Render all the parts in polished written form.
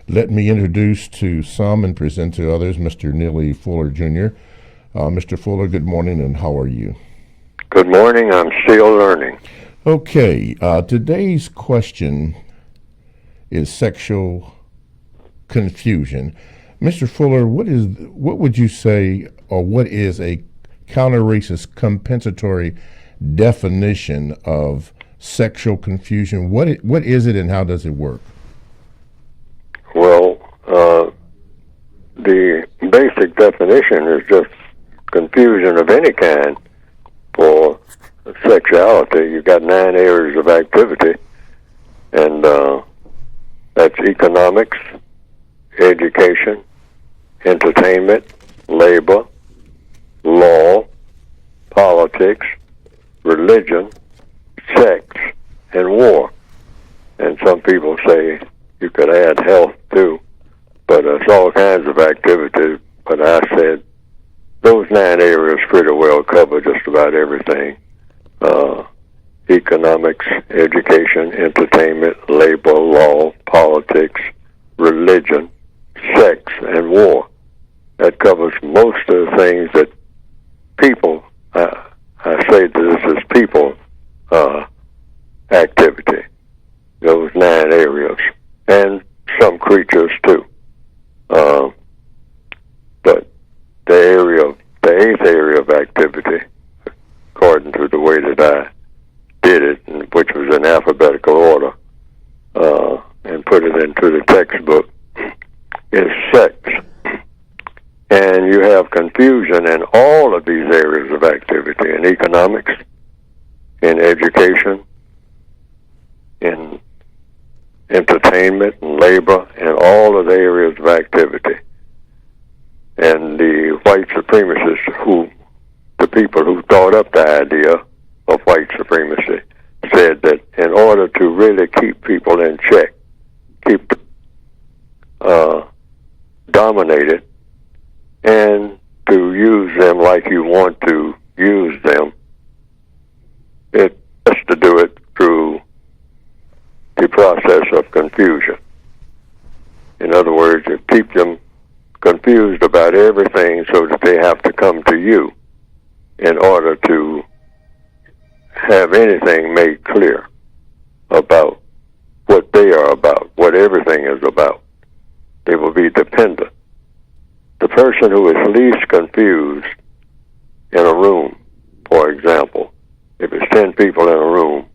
Let me introduce to some and present to others Mr. Neely Fuller Jr. Mr. Fuller, good morning, and how are you? Good morning. I'm still learning. Okay, today's question is sexual confusion. Mr. Fuller, what would you say, or what is a counter-racist compensatory definition of sexual confusion? What is it, and how does it work? Well, the basic definition is just confusion of any kind for sexuality. You've got 9 areas of activity, and that's economics, education, entertainment, labor, law, politics, religion, sex, and war. And some people say you could add health too, but it's all kinds of activities. But I said those 9 areas pretty well cover just about everything. Economics, education, entertainment, labor, law, politics, religion, sex, and war. That covers most of the things that people, I say this is people activity, those 9 areas, and some creatures too. But the 8th area of activity, according to the way that I did it, which was in alphabetical order, and put it into the textbook, is sex. And you have confusion in all of these areas of activity, in economics, in education, in entertainment, and labor, and all of the areas of activity. And the white supremacists, the people who thought up the idea of white supremacy, said that in order to really keep people in check, keep dominated, and to use them like you want to use them, it has to do it through the process of confusion. In other words, you keep them confused about everything so that they have to come to you in order to have anything made clear about what they are about, what everything is about. They will be dependent. The person who is least confused in a room, for example, if it's 10 people in a room,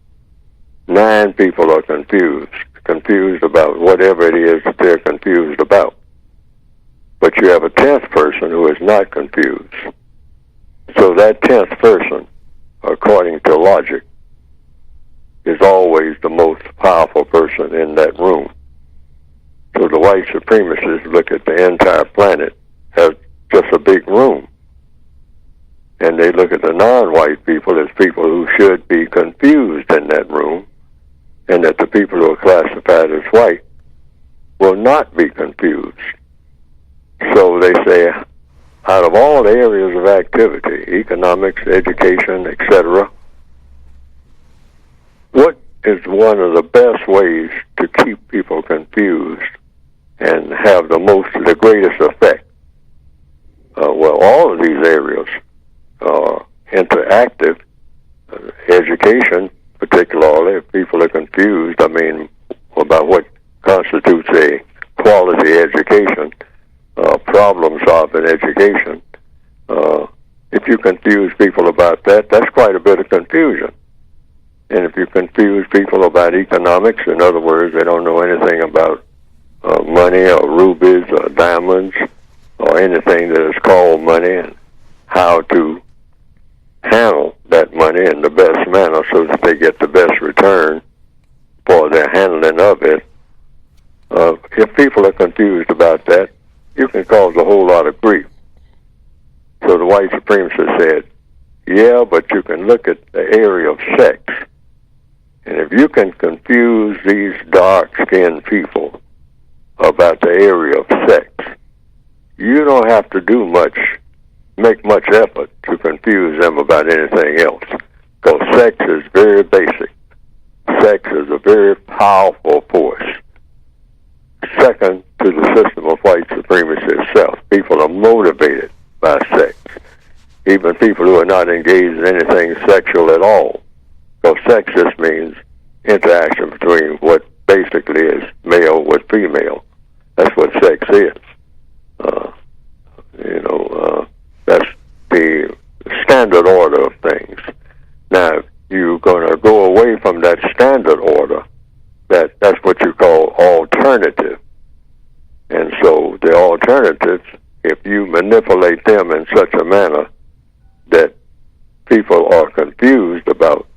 9 people are confused about whatever it is that they're confused about. But you have a 10th person who is not confused. So that 10th person, according to logic, is always the most powerful person in that room. So the white supremacists look at the entire planet as just a big room. And they look at the non-white people as people who should be confused in that room, and that the people who are classified as white will not be confused. So they say, out of all the areas of activity, economics, education, etc., what is one of the best ways to keep people confused and have the greatest effect? Well, all of these areas are interactive. Education, particularly, if people are confused, about what constitutes a quality education, problem-solving education. If you confuse people about that, that's quite a bit of confusion. And if you confuse people about economics, in other words, they don't know anything about money or rubies or diamonds or anything that is called money, and how to handle that money in the best manner so that they get the best return for their handling of it. If people are confused about that, you can cause a whole lot of grief. So the white supremacist said, yeah, but you can look at the area of sex. And if you can confuse these dark-skinned people about the area of sex, you don't have to make much effort to confuse them about anything else. Because sex is very basic. Sex is a very powerful force. second to the system of white supremacy itself. People are motivated by sex. Even people who are not engaged in anything sexual at all. So sex just means interaction between what basically is male with female. That's what sex is. That's the standard order of things. Now, you're going to go away from that standard order. That's what you call alternative. And so the alternatives, if you manipulate them in such a manner that people are confused about,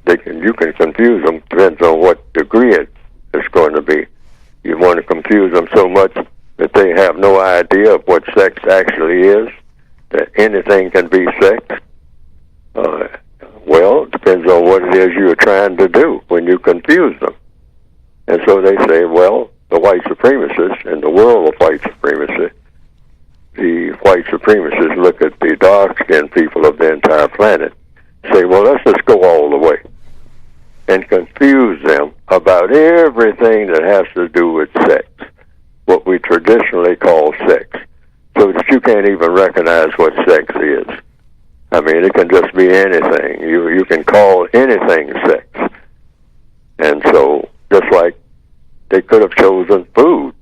you can confuse them, depends on what degree it's going to be. You want to confuse them so much that they have no idea of what sex actually is, that anything can be sex. Well, it depends on what it is you're trying to do when you confuse them. And so they say, well, the white supremacists in the world of white supremacy, the white supremacists look at the dark-skinned people of the entire planet, say, well, let's just go all the way, and confuse them about everything that has to do with sex, what we traditionally call sex, so that you can't even recognize what sex is. I mean, it can just be anything. You can call anything sex. And so, just like they could have chosen food,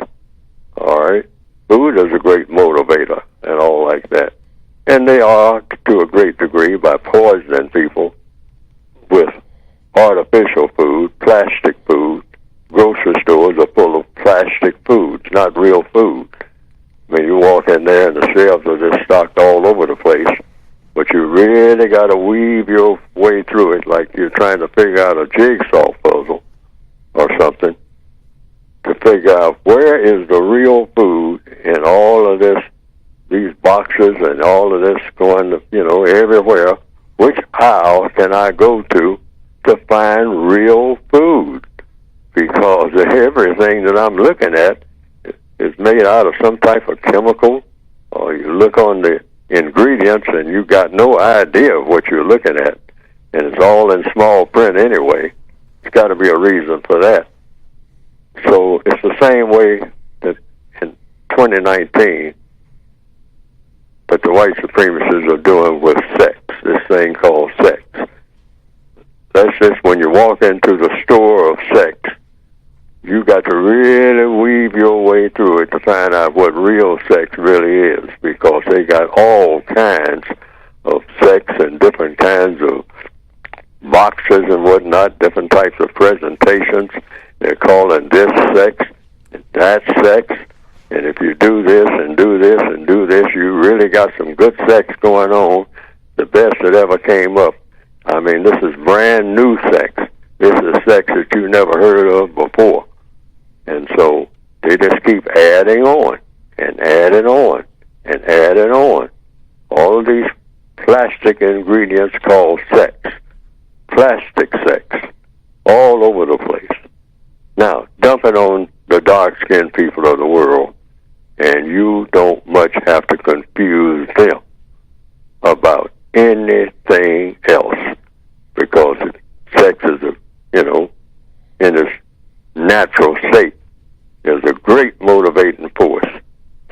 all right? Food is a great motivator and all like that. And they are, to a great degree, by poisoning people with artificial food, plastic food. Grocery stores are full of plastic foods, not real food. I mean, you walk in there and the shelves are just stocked all over the place, but you really got to weave your way through it like you're trying to figure out a jigsaw puzzle or something to figure out where is the real food in all of this, these boxes and all of this going, everywhere. Which aisle can I go to find real food? Because everything that I'm looking at is made out of some type of chemical, or you look on the ingredients and you got no idea of what you're looking at, and it's all in small print anyway. There's got to be a reason for that. So it's the same way that in 2019 that the white supremacists are doing with sex, this thing called sex. That's just when you walk into the store of sex, you got to really weave your way through it to find out what real sex really is, because they got all kinds of sex and different kinds of boxes and whatnot, different types of presentations. They're calling this sex and that sex, and if you do this and do this and do this, you really got some good sex going on, the best that ever came up. I mean, this is brand new sex. This is sex that you never heard of before. And so they just keep adding on and adding on and adding on. All of these plastic ingredients called sex. Plastic sex. All over the place. Now, dump it on the dark-skinned people of the world, and you don't much have to confuse them about anything else, because sex is, in its natural state, is a great motivating force.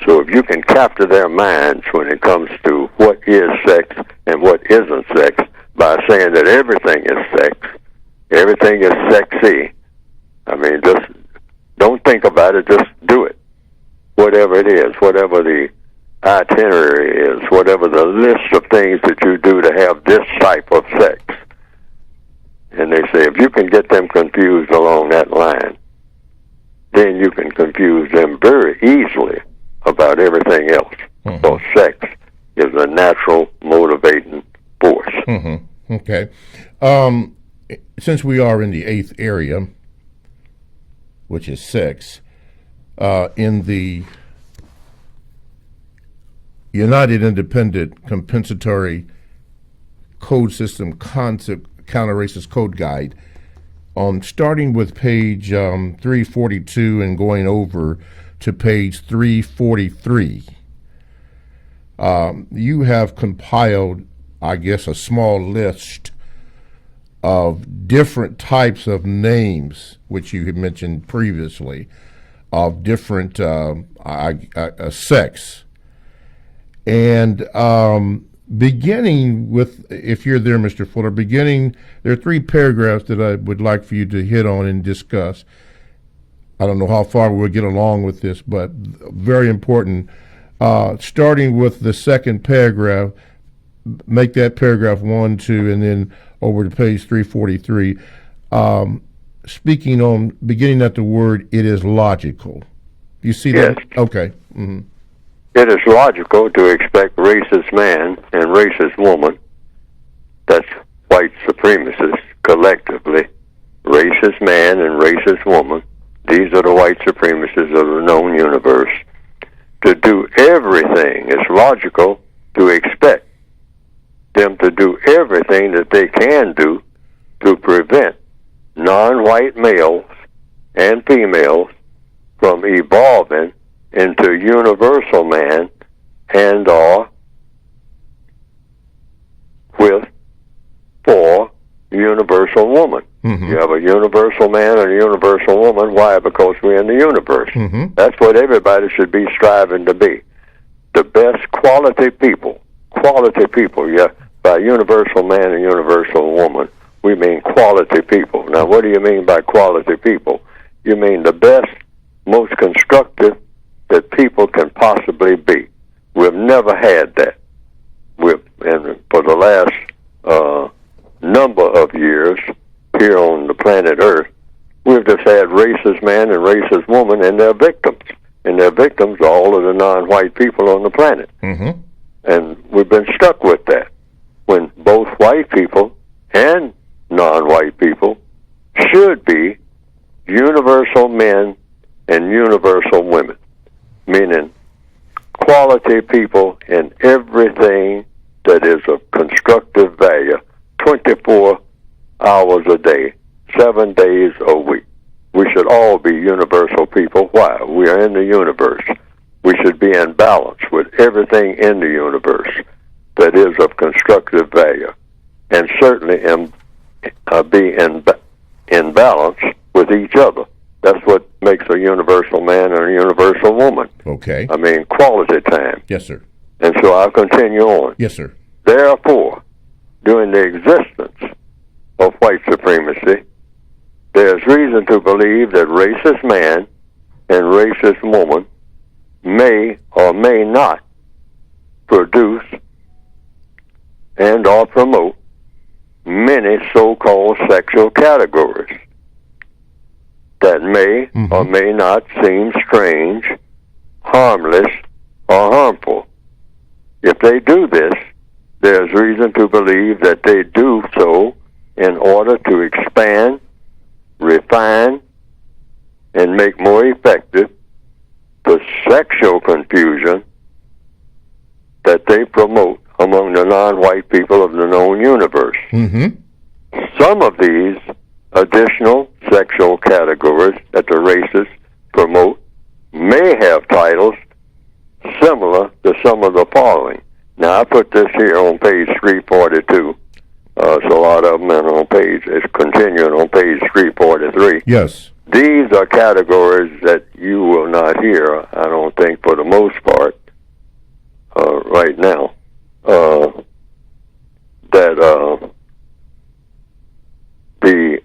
So if you can capture their minds when it comes to what is sex and what isn't sex by saying that everything is sex, everything is sexy, I mean, just don't think about it, just do it. Whatever it is, whatever the itinerary is, whatever the list of things that you do to have this type of sex. And they say if you can get them confused along that line, then you can confuse them very easily about everything else. Mm-hmm. So sex is a natural motivating force. Mm-hmm. Okay. Since we are in the 8th area, which is sex, in the United Independent Compensatory Code System Concept Counter-Racist Code Guide, starting with page 342 and going over to page 343, you have compiled, I guess, a small list of different types of names, which you had mentioned previously, of different sex. And beginning with, if you're there, Mr. Fuller, there are 3 paragraphs that I would like for you to hit on and discuss. I don't know how far we'll get along with this, but very important. Starting with the second paragraph, make that paragraph 1, 2, and then over to page 343. Beginning at the word, it is logical. You see that? Yes. Okay. Mm-hmm. It is logical to expect racist man and racist woman, that's white supremacists collectively, racist man and racist woman, these are the white supremacists of the known universe, to do everything. It's logical to expect them to do everything that they can do to prevent non-white males and females from evolving into universal man and or for universal woman. Mm-hmm. You have a universal man and a universal woman. Why? Because we're in the universe. Mm-hmm. That's what everybody should be striving to be. The best quality people. Yeah. By universal man and universal woman, we mean quality people. Now, what do you mean by quality people? You mean the best, most constructive that people can possibly be. We've never had that. And for the last number of years here on the planet Earth, we've just had racist man and racist woman and their victims. And their victims are all of the non-white people on the planet. Mm-hmm. And we've been stuck with that. When both white people and non-white people should be universal men and universal women, meaning quality people in everything that is of constructive value, 24 hours a day, 7 days a week. We should all be universal people. Why? We are in the universe. We should be in balance with everything in the universe that is of constructive value, and certainly be in balance with each other. That's what makes a universal man and a universal woman. Okay. I mean, quality time. Yes, sir. And so I'll continue on. Yes, sir. Therefore, during the existence of white supremacy, there's reason to believe that racist man and racist woman may or may not produce and or promote many so-called sexual categories that may or may not seem strange, harmless, or harmful. If they do this, there's reason to believe that they do so in order to expand, refine, and make more effective the sexual confusion that they promote among the non-white people of the known universe. Mm-hmm. Some of these additional sexual categories that the racists promote may have titles similar to some of the following. Now, I put this here on page 342. So a lot of them are it's continuing on page 343. Yes. These are categories that you will not hear, I don't think, for the most part, right now.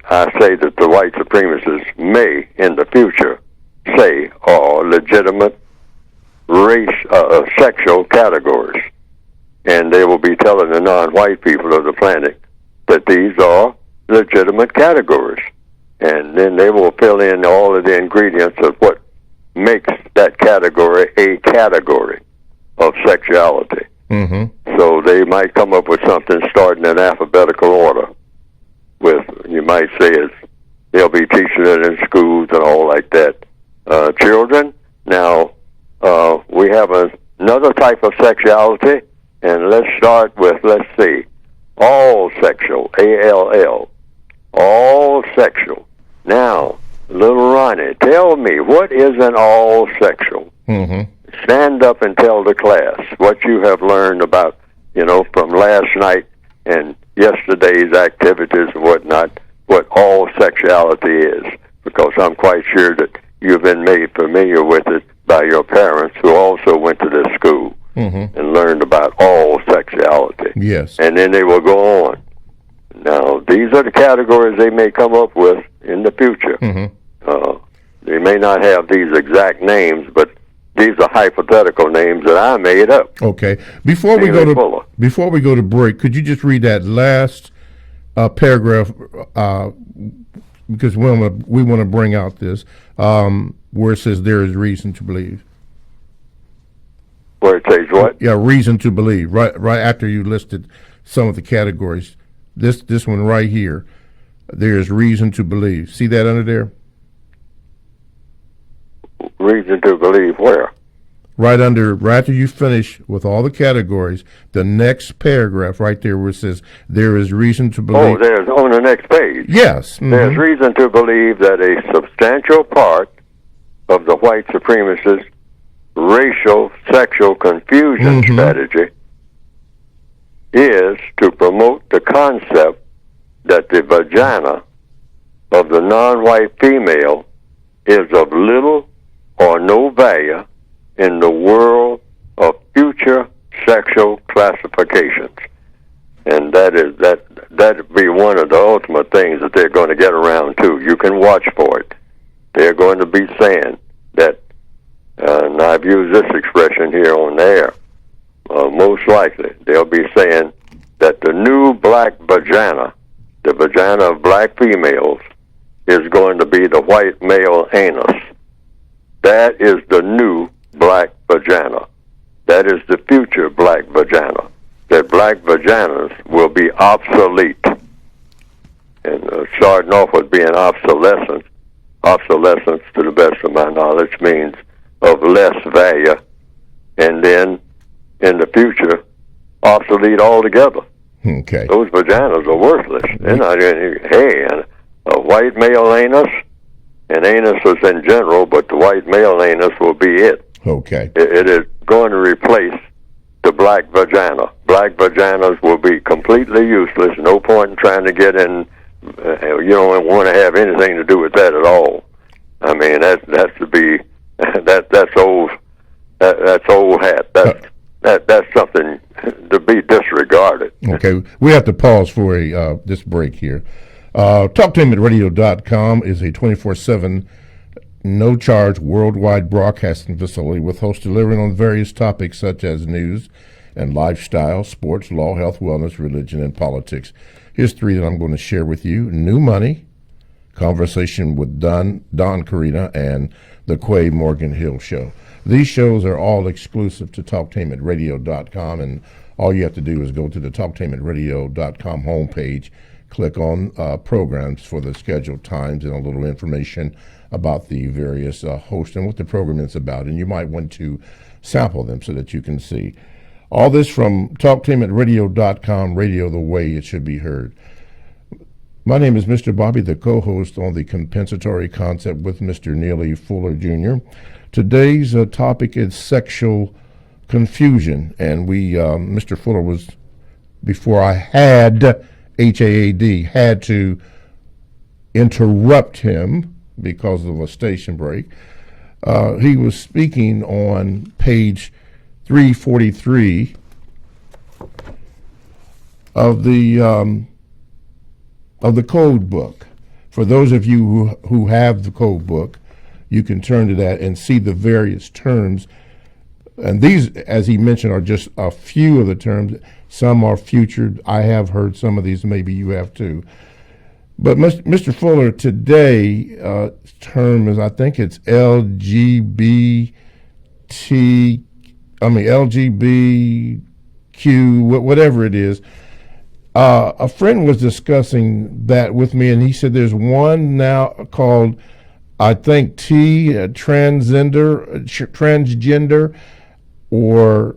I say that the white supremacists may, in the future, say are legitimate sexual categories. And they will be telling the non-white people of the planet that these are legitimate categories. And then they will fill in all of the ingredients of what makes that category a category of sexuality. Mm-hmm. So they might come up with something starting in alphabetical order. You might say they'll be teaching it in schools and all like that. Children, now we have another type of sexuality, and let's start with, all sexual, A.n.a.l, all sexual. Now, little Ronnie, tell me, what is an all sexual? Mm-hmm. Stand up and tell the class what you have learned about, from last night and yesterday's activities and whatnot, what all sexuality is. Because I'm quite sure that you've been made familiar with it by your parents who also went to this school and learned about all sexuality. Yes. And then they will go on. Now, these are the categories they may come up with in the future. They may not have these exact names, but these are hypothetical names that I made up. Okay. Before we go to break, could you just read that last paragraph? Because we want to bring out this where it says there is reason to believe. Where it says what? Yeah, reason to believe. Right after you listed some of the categories. This one right here. There is reason to believe. See that under there? Reason to believe where? Right after you finish with all the categories, the next paragraph right there where it says there is reason to believe. Oh, there's on the next page. Yes. There's reason to believe that a substantial part of the white supremacist racial sexual confusion strategy is to promote the concept that the vagina of the non-white female is of little or no value in the world of future sexual classifications. And that'd be one of the ultimate things that they're going to get around to. You can watch for it. They're going to be saying that, and I've used this expression here on the air, most likely they'll be saying that the new black vagina, the vagina of black females, is going to be the white male anus. That is the new black vagina. That is the future black vagina. That black vaginas will be obsolete. And starting off with being obsolescence, to the best of my knowledge, means of less value, and then in the future, obsolete altogether. Okay. Those vaginas are worthless. They're not a white male anus, and anuses in general, but the white male anus will be it. Okay. It is going to replace the black vagina. Black vaginas will be completely useless. No point in trying to get in. You don't want to have anything to do with that at all. I mean, that's to be that's old. That's old hat. That's something to be disregarded. Okay, we have to pause for this break here. TalkTainmentRadio.com is a 24/7, no-charge worldwide broadcasting facility with hosts delivering on various topics such as news and lifestyle, sports, law, health, wellness, religion, and politics. Here's three that I'm going to share with you: New Money, Conversation with Don Carina, and the Quay Morgan Hill Show. These shows are all exclusive to TalkTainmentRadio.com, and all you have to do is go to the TalkTainmentRadio.com homepage, click on programs for the scheduled times and a little information about the various hosts and what the program is about, and you might want to sample them so that you can see. All this from TalkTainmentRadio.com, radio the way it should be heard. My name is Mr. Bobby, the co-host on the Compensatory Concept with Mr. Neely Fuller Jr. Today's topic is sexual confusion, and Mr. Fuller was, before I had HAAD, had to interrupt him because of a station break. He was speaking on page 343 of the code book. For those of you who have the code book, you can turn to that and see the various terms. And these, as he mentioned, are just a few of the terms. Some are future. I have heard some of these. Maybe you have too. But Mr. Fuller, today term is, I think it's LGBTQ, whatever it is. A friend was discussing that with me, and he said there's one now called, I think, transgender, or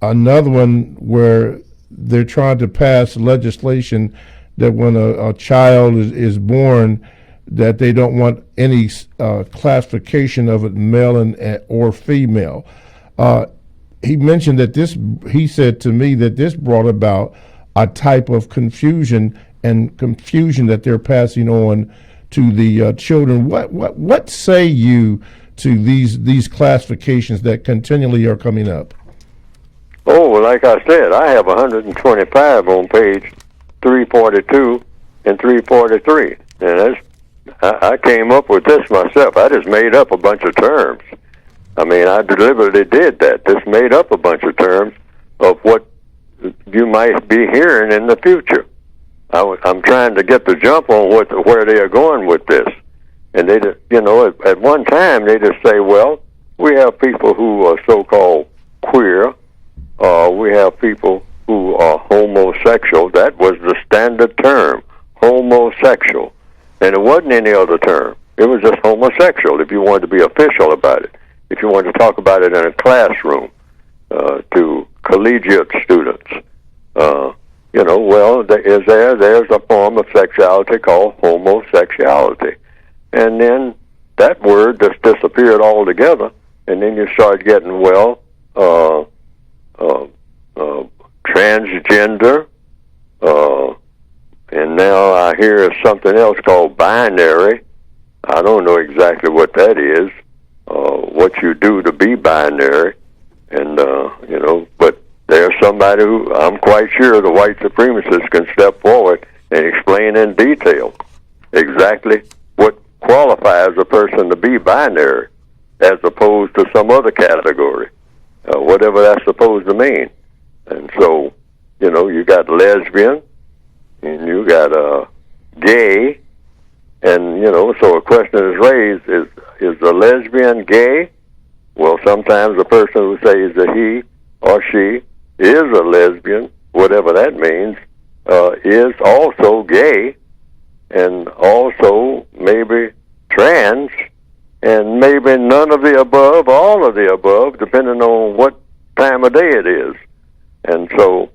another one where they're trying to pass legislation that when a child is born, that they don't want any classification of it male or female. He mentioned that he said to me that this brought about a type of confusion that they're passing on to the children. What say you to these classifications that continually are coming up? Oh, well, like I said, I have 125 on page 342 and 343, and I came up with this myself. I just made up a bunch of terms. I mean, I deliberately did that. Just made up a bunch of terms of what you might be hearing in the future. I'm trying to get the jump on where they are going with this. And they, at one time they just say, well, we have people who are so-called queer, we have people who are homosexual. That was the standard term, homosexual. And it wasn't any other term. It was just homosexual, if you wanted to be official about it. If you wanted to talk about it in a classroom to collegiate students. There's a form of sexuality called homosexuality. And then that word just disappeared altogether. And then you start getting, transgender, and now I hear something else called binary. I don't know exactly what that is, what you do to be binary, and, but there's somebody who I'm quite sure the white supremacists can step forward and explain in detail exactly what qualifies a person to be binary as opposed to some other category, whatever that's supposed to mean. And so, you got lesbian, and you got gay, and, so a question is raised, is a lesbian gay? Well, sometimes a person who says that he or she is a lesbian, whatever that means, is also gay, and also maybe trans, and maybe none of the above, all of the above, depending on what time of day it is. And so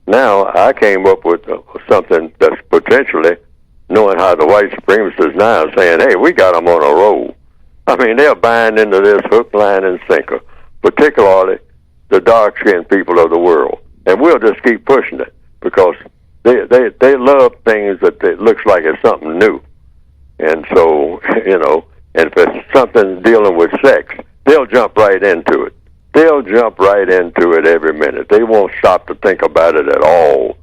now I came up with something that's potentially, knowing how the white supremacists now are saying, hey, we got them on a roll. I mean, they're buying into this hook, line, and sinker, particularly the dark-skinned people of the world. And we'll just keep pushing it because they love things that it looks like it's something new. And so, and if it's something dealing with sex, they'll jump right into it. They'll jump right into it every minute. They won't stop to think about it at all.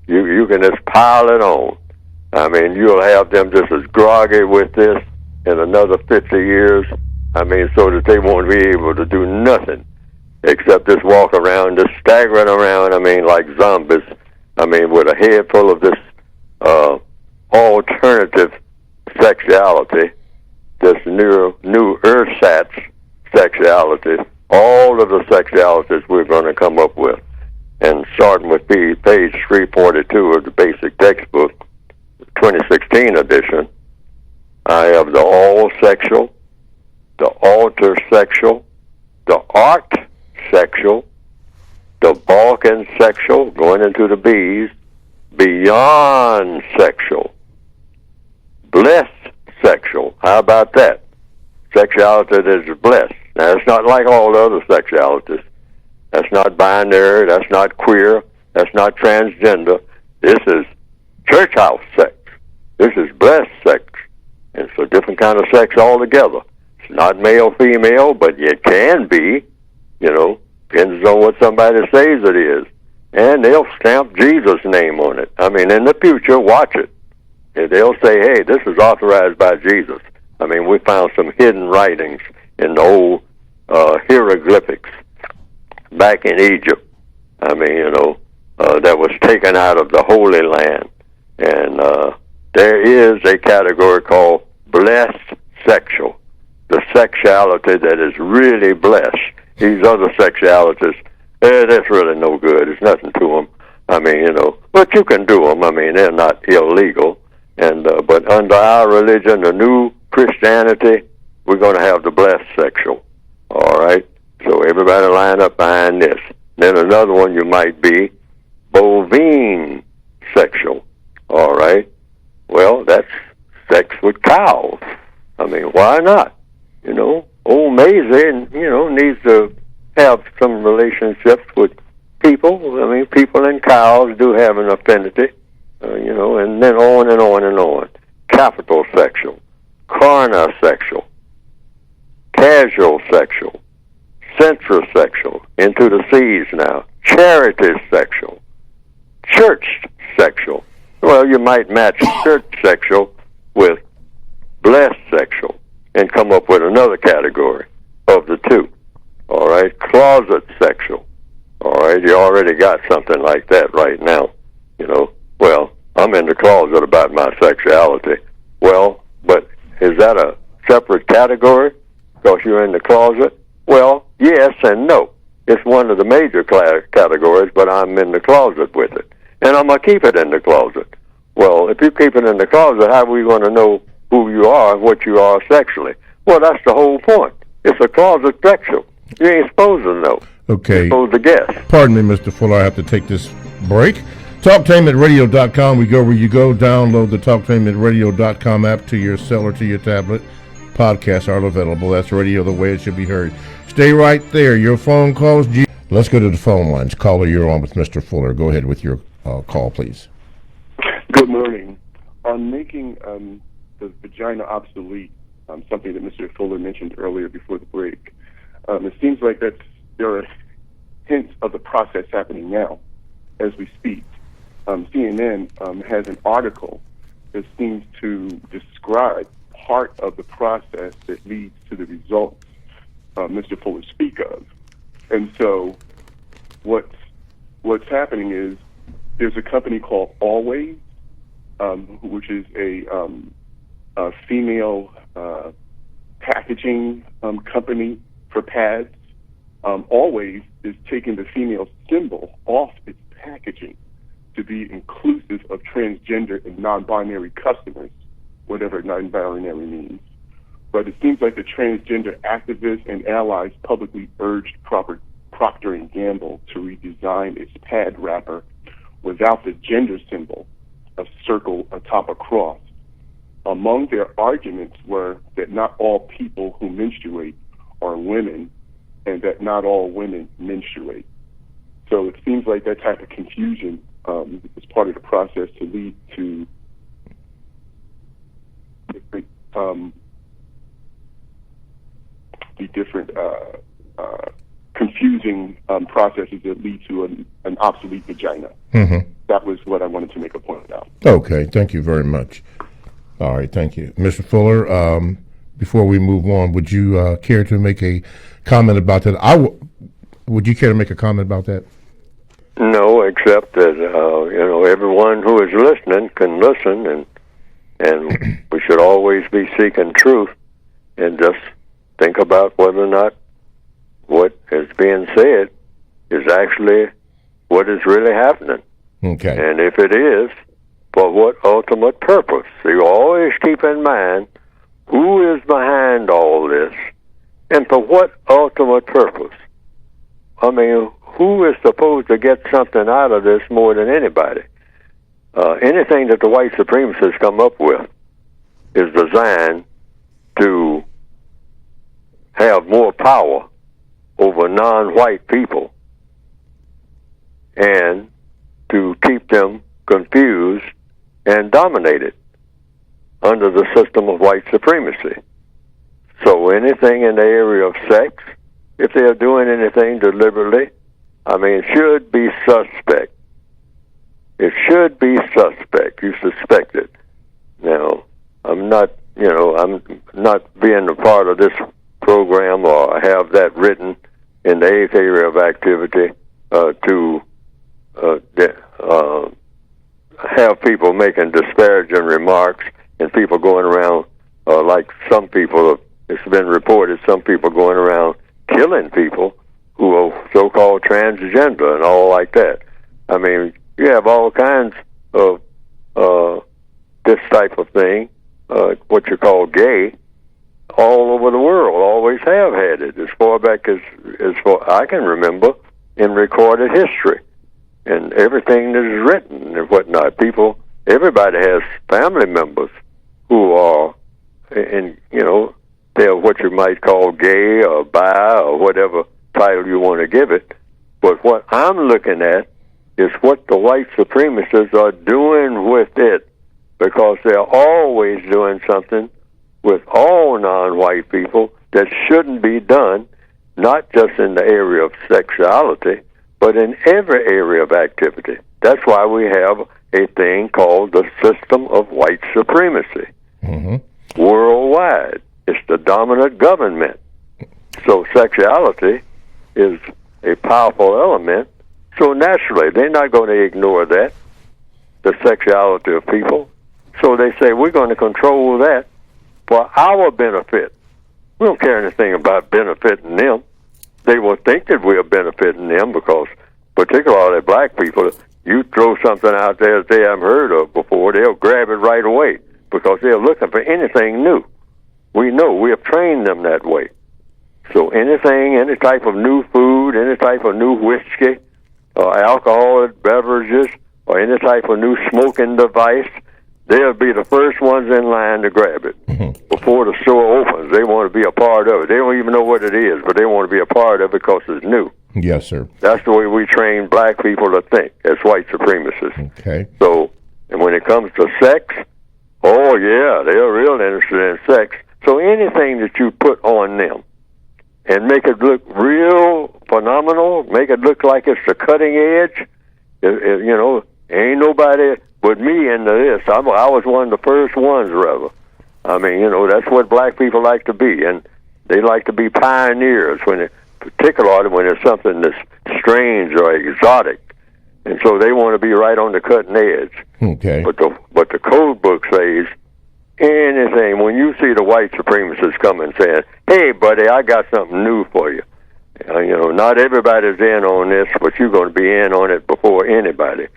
You can just pile it on. I mean, you'll have them just as groggy with this in another 50 years. I mean, so that they won't be able to do nothing except just walk around, just staggering around, I mean, like zombies. I mean, with a head full of this alternative sexuality, this new ersatz sexuality, all of the sexualities we're going to come up with. And starting with page 342 of the basic textbook, 2016 edition, I have the all-sexual, the alter-sexual, the art-sexual, the Balkan-sexual, going into the B's, beyond-sexual, blessed-sexual. How about that? Sexuality that is blessed. Now, it's not like all the other sexualities. That's not binary. That's not queer. That's not transgender. This is church house sex. This is blessed sex. And it's a different kind of sex altogether. It's not male, female, but it can be, depends on what somebody says it is. And they'll stamp Jesus' name on it. I mean, in the future, watch it. And they'll say, hey, this is authorized by Jesus. I mean, we found some hidden writings in the old hieroglyphics back in Egypt. I mean, that was taken out of the Holy Land. And there is a category called blessed sexual, the sexuality that is really blessed. These other sexualities, that's really no good. There's nothing to them. I mean, but you can do them. I mean, they're not illegal. And but under our religion, the new Christianity, we're going to have the blessed sexual. All right? So everybody line up behind this. Then another one you might be bovine sexual. All right? Well, that's sex with cows. I mean, why not? Old Maisie, needs to have some relationships with people. I mean, people and cows do have an affinity, and then on and on and on. Capital sexual. carnosexual, casual sexual, centrosexual, into the C's now, charity sexual, church sexual. Well, you might match church sexual with blessed sexual and come up with another category of the two. All right, closet sexual. All right, you already got something like that right now. You know, well, I'm in the closet about my sexuality. Well, but is that a separate category because you're in the closet? Well, yes and no. It's one of the major categories, but I'm in the closet with it. And I'm going to keep it in the closet. Well, if you keep it in the closet, how are we going to know who you are and what you are sexually? Well, that's the whole point. It's a closet sexual. You ain't supposed to know. Okay. You're supposed to guess. Pardon me, Mr. Fuller. I have to take this break. TalkTainmentRadio.com. We go where you go. Download the TalkTainmentRadio.com app to your cell or to your tablet. Podcasts are available. That's radio the way it should be heard. Stay right there. Your phone calls. Let's go to the phone lines. Caller, you're on with Mr. Fuller. Go ahead with your call, please. Good morning. On making the vagina obsolete, something that Mr. Fuller mentioned earlier before the break, it seems like there are hints of the process happening now as we speak. CNN has an article that seems to describe part of the process that leads to the results Mr. Fuller speak of. And so what's happening is there's a company called Always, which is a female packaging company for pads. Always is taking the female symbol off its packaging to be inclusive of transgender and non-binary customers, whatever non-binary means. But it seems like the transgender activists and allies publicly urged Procter & Gamble to redesign its pad wrapper without the gender symbol, a circle atop a cross. Among their arguments were that not all people who menstruate are women and that not all women menstruate. So it seems like that type of confusion is part of the process to lead to the different confusing processes that lead to an obsolete vagina. Mm-hmm. That was what I wanted to make a point about. Okay, thank you very much. All right, thank you. Mr. Fuller, before we move on, would you care to make a comment about that? Would you care to make a comment about that? No, except that everyone who is listening can listen, and we should always be seeking truth, and just think about whether or not what is being said is actually what is really happening. Okay. And if it is, for what ultimate purpose? So you always keep in mind who is behind all this, and for what ultimate purpose? I mean, who is supposed to get something out of this more than anybody? Anything that the white supremacists come up with is designed to have more power over non-white people and to keep them confused and dominated under the system of white supremacy. So anything in the area of sex, if they're doing anything deliberately, I mean, it should be suspect. It should be suspect. You suspect it. Now, I'm not being a part of this program or have that written in the 8th area of activity to have people making disparaging remarks and people going around like some people, it's been reported, some people going around killing people who are so-called transgender and all like that. I mean, you have all kinds of this type of thing, what you call gay, all over the world, always have had it, as far back as far I can remember in recorded history. And everything that is written and whatnot, everybody has family members who are, they're what you might call gay or bi or whatever title you want to give it. But what I'm looking at is what the white supremacists are doing with it, because they're always doing something with all non-white people that shouldn't be done, not just in the area of sexuality, but in every area of activity. That's why we have a thing called the system of white supremacy. Worldwide. It's the dominant government. So sexuality is a powerful element. So naturally, they're not going to ignore that, the sexuality of people. So they say, we're going to control that for our benefit. We don't care anything about benefiting them. They will think that we are benefiting them because, particularly black people, you throw something out there that they haven't heard of before, they'll grab it right away because they're looking for anything new. We know. We have trained them that way. So anything, any type of new food, any type of new whiskey, or alcoholic beverages, or any type of new smoking device, they'll be the first ones in line to grab it. Before the store opens, they want to be a part of it. They don't even know what it is, but they want to be a part of it because it's new. Yes, sir. That's the way we train black people to think as white supremacists. Okay. So, and when it comes to sex, oh, yeah, they're real interested in sex. So anything that you put on them and make it look real phenomenal, make it look like it's the cutting edge, ain't nobody but me into this. I was one of the first ones, rather. I mean, that's what black people like to be, and they like to be pioneers, particularly when it's something that's strange or exotic, and so they want to be right on the cutting edge. Okay. But the code book says anything. When you see the white supremacists coming saying, "Hey, buddy, I got something new for you," not everybody's in on this, but you're going to be in on it before anybody.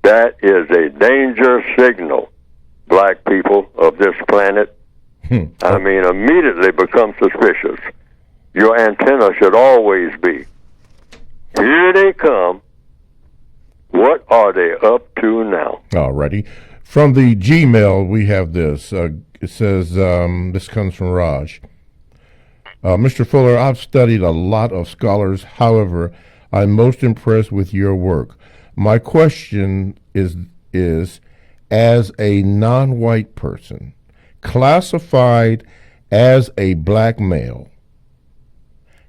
That is a danger signal, black people of this planet. I mean, immediately become suspicious. Your antenna should always be, here they come. What are they up to now? Alrighty. From the Gmail, we have this. It says, this comes from Raj. Mr. Fuller, I've studied a lot of scholars. However, I'm most impressed with your work. My question is as a non-white person, classified as a black male,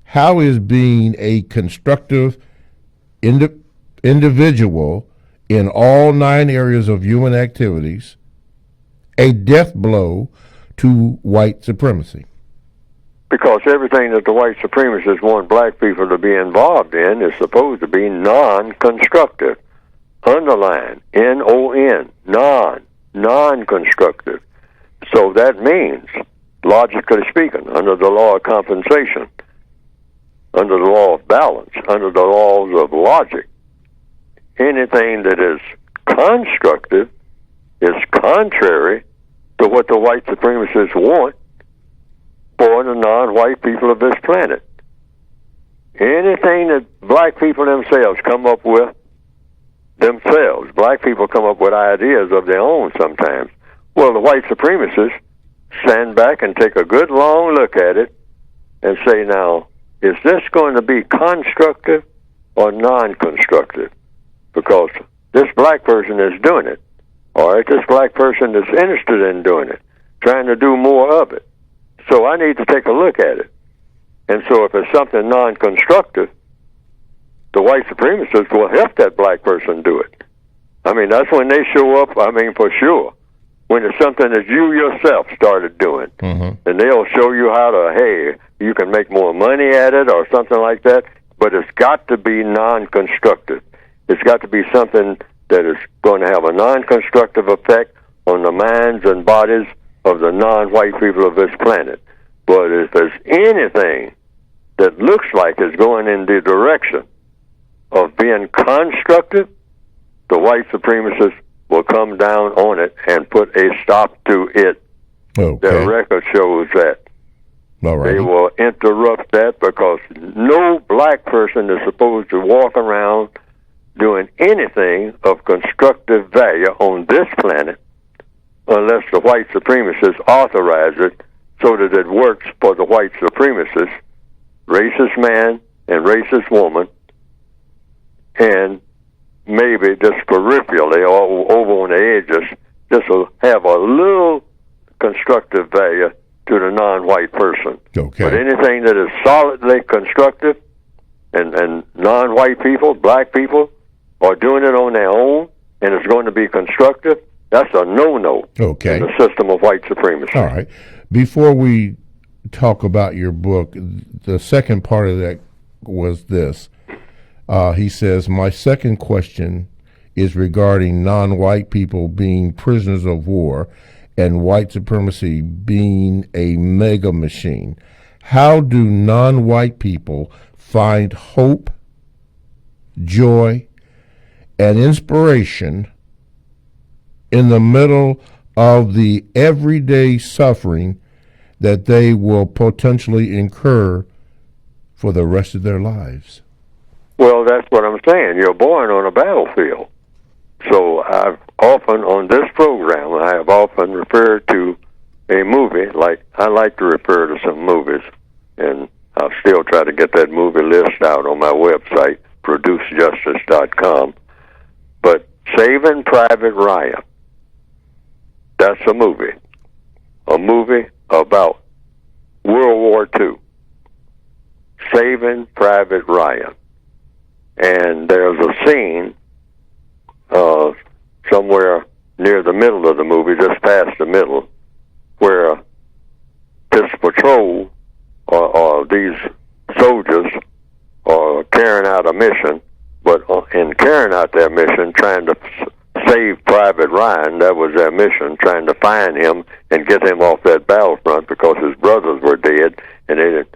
how is being a constructive individual in all 9 areas of human activities a death blow to white supremacy? Because everything that the white supremacists want black people to be involved in is supposed to be non-constructive. Underline, N-O-N, non-constructive. So that means, logically speaking, under the law of compensation, under the law of balance, under the laws of logic, anything that is constructive is contrary to what the white supremacists want for the non-white people of this planet. Anything that black people themselves come up with black people come up with ideas of their own sometimes. Well, the white supremacists stand back and take a good long look at it and say, now, is this going to be constructive or non-constructive? Because this black person is doing it. All right, this black person is interested in doing it, trying to do more of it. So I need to take a look at it. And so if it's something non-constructive, the white supremacists will help that black person do it. I mean, that's when they show up, for sure. When it's something that you yourself started doing. And they'll show you how to, hey, you can make more money at it or something like that. But it's got to be non-constructive. It's got to be something that is going to have a non-constructive effect on the minds and bodies of the non-white people of this planet. But if there's anything that looks like it's going in the direction of being constructive, the white supremacists will come down on it and put a stop to it. Okay. Their record shows that. All right. They will interrupt that because no black person is supposed to walk around doing anything of constructive value on this planet unless the white supremacists authorize it so that it works for the white supremacists, racist man and racist woman, and maybe just peripherally or over on the edges, just to have a little constructive value to the non-white person. Okay. But anything that is solidly constructive, and non-white people, black people, are doing it on their own, and it's going to be constructive, that's a no-no Okay. in the system of white supremacy. All right. Before we talk about your book, the second part of that was this. He says, my second question is regarding non-white people being prisoners of war and white supremacy being a mega machine. How do non-white people find hope, joy, and inspiration in the middle of the everyday suffering that they will potentially incur for the rest of their lives? Well, that's what I'm saying. You're born on a battlefield. So I've often, on this program, I have often referred to a movie, like I like to refer to some movies, and I'll still try to get that movie list out on my website, producejustice.com. But Saving Private Ryan, that's a movie about World War II. Saving Private Ryan. And there's a scene somewhere near the middle of the movie, just past the middle, where this patrol or these soldiers are carrying out a mission, but in carrying out their mission, trying to save Private Ryan, that was their mission, trying to find him and get him off that battlefront because his brothers were dead, and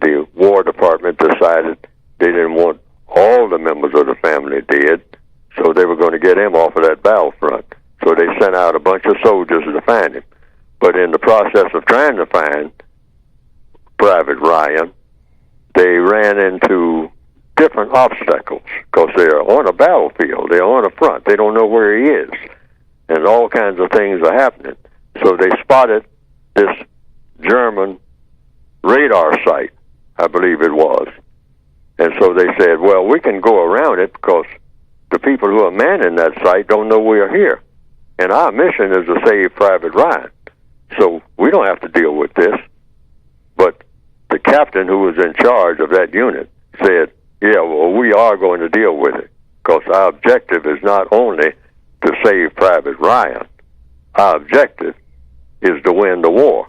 the War Department decided they didn't want all the members of the family dead, so they were going to get him off of that battlefront. So they sent out a bunch of soldiers to find him. But in the process of trying to find Private Ryan, they ran into different obstacles because they're on a battlefield. They're on a front. They don't know where he is. And all kinds of things are happening. So they spotted this German radar site, I believe it was. And so they said, well, we can go around it because the people who are manning that site don't know we're here. And our mission is to save Private Ryan. So we don't have to deal with this. But the captain who was in charge of that unit said, yeah, well, we are going to deal with it because our objective is not only to save Private Ryan. Our objective is to win the war.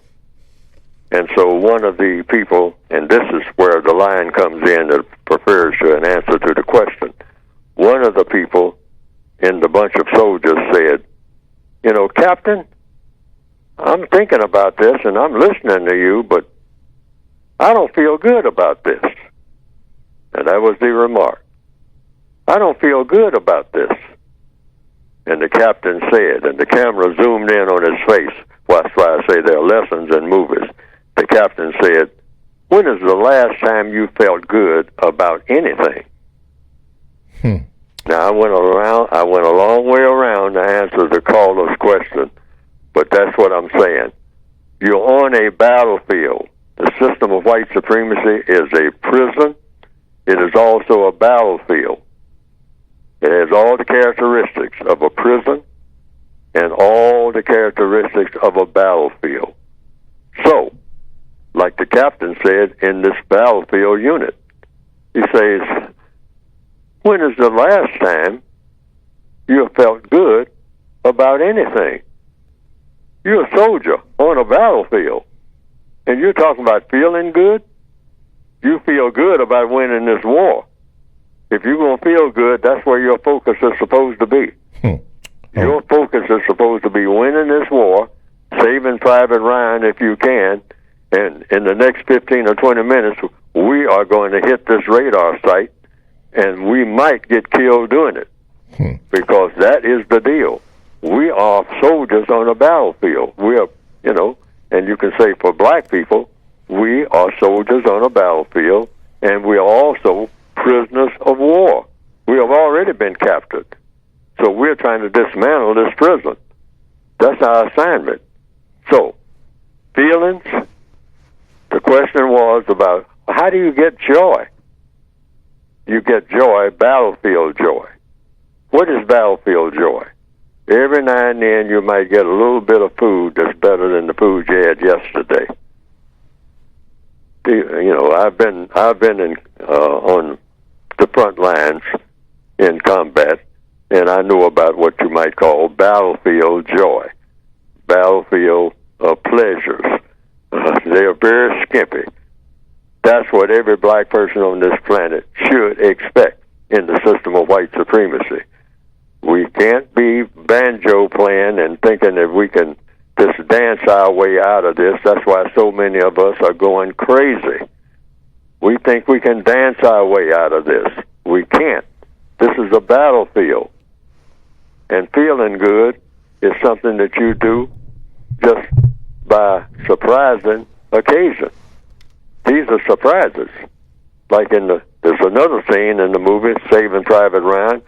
And so one of the people, and this is where the line comes in that refers to an answer to the question, one of the people in the bunch of soldiers said, you know, Captain, I'm thinking about this and I'm listening to you, but I don't feel good about this. And that was the remark. I don't feel good about this. And the captain said, and the camera zoomed in on his face. Well, that's why I say there are lessons in movies. The captain said, when is the last time you felt good about anything? Now, I went a long way around to answer the caller's question, but that's what I'm saying. You're on a battlefield. The system of white supremacy is a prison. It is also a battlefield. It has all the characteristics of a prison and all the characteristics of a battlefield. So, like the captain said in this battlefield unit, he says, when is the last time you have felt good about anything? You're a soldier on a battlefield, and you're talking about feeling good? You feel good about winning this war. If you're going to feel good, that's where your focus is supposed to be. Your focus is supposed to be winning this war, saving Private Ryan if you can, and in the next 15 or 20 minutes, we are going to hit this radar site, and we might get killed doing it, because that is the deal. We are soldiers on a battlefield. We are, and you can say for black people, we are soldiers on a battlefield, and we are also prisoners of war. We have already been captured. So we're trying to dismantle this prison. That's our assignment. So, feelings, the question was about how do you get joy? You get joy, battlefield joy. What is battlefield joy? Every now and then you might get a little bit of food that's better than the food you had yesterday. I've been in on the front lines in combat, and I know about what you might call battlefield joy, battlefield pleasures. They are very skimpy. That's what every black person on this planet should expect in the system of white supremacy. We can't be banjo playing and thinking that we can just dance our way out of this. That's why so many of us are going crazy. We think we can dance our way out of this. We can't. This is a battlefield. And feeling good is something that you do just by surprising occasion. These are surprises. Like there's another scene in the movie, Saving Private Ryan,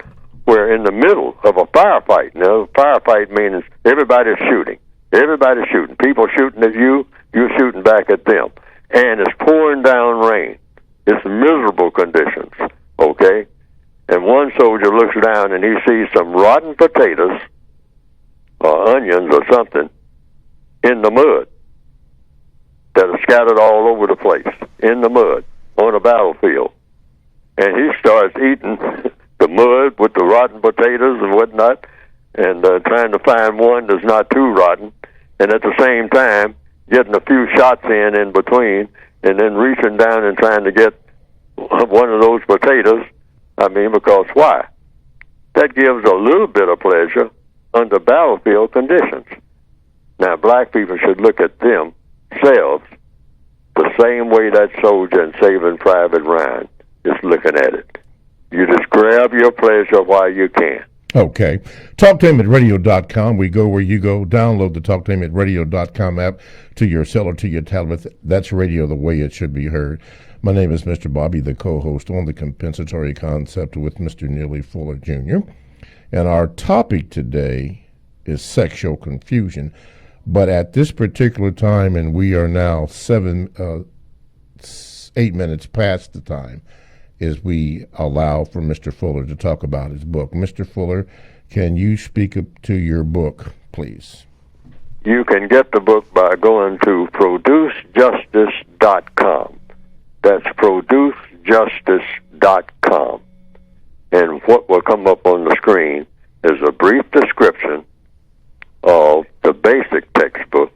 where in the middle of a firefight, now a firefight means everybody's shooting. Everybody's shooting. People shooting at you, you're shooting back at them. And it's pouring down rain. It's miserable conditions, okay? And one soldier looks down and he sees some rotten potatoes or onions or something in the mud that are scattered all over the place, in the mud, on a battlefield. And he starts eating the mud with the rotten potatoes and whatnot, and trying to find one that's not too rotten, and at the same time getting a few shots in between, and then reaching down and trying to get one of those potatoes. Because why? That gives a little bit of pleasure under battlefield conditions. Now, black people should look at themselves the same way that soldier in Saving Private Ryan is looking at it. You just grab your pleasure while you can. Okay. Talk to him at radio.com. We go where you go. Download the Talk to him at radio.com app to your cell or to your tablet. That's radio the way it should be heard. My name is Mr. Bobby, the co-host on The Compensatory Concept with Mr. Neely Fuller Jr. And our topic today is sexual confusion. But at this particular time, and we are now 8 minutes past the time, is we allow for Mr. Fuller to talk about his book. Mr. Fuller, can you speak up to your book, please? You can get the book by going to producejustice.com. That's producejustice.com. And what will come up on the screen is a brief description of the basic textbook,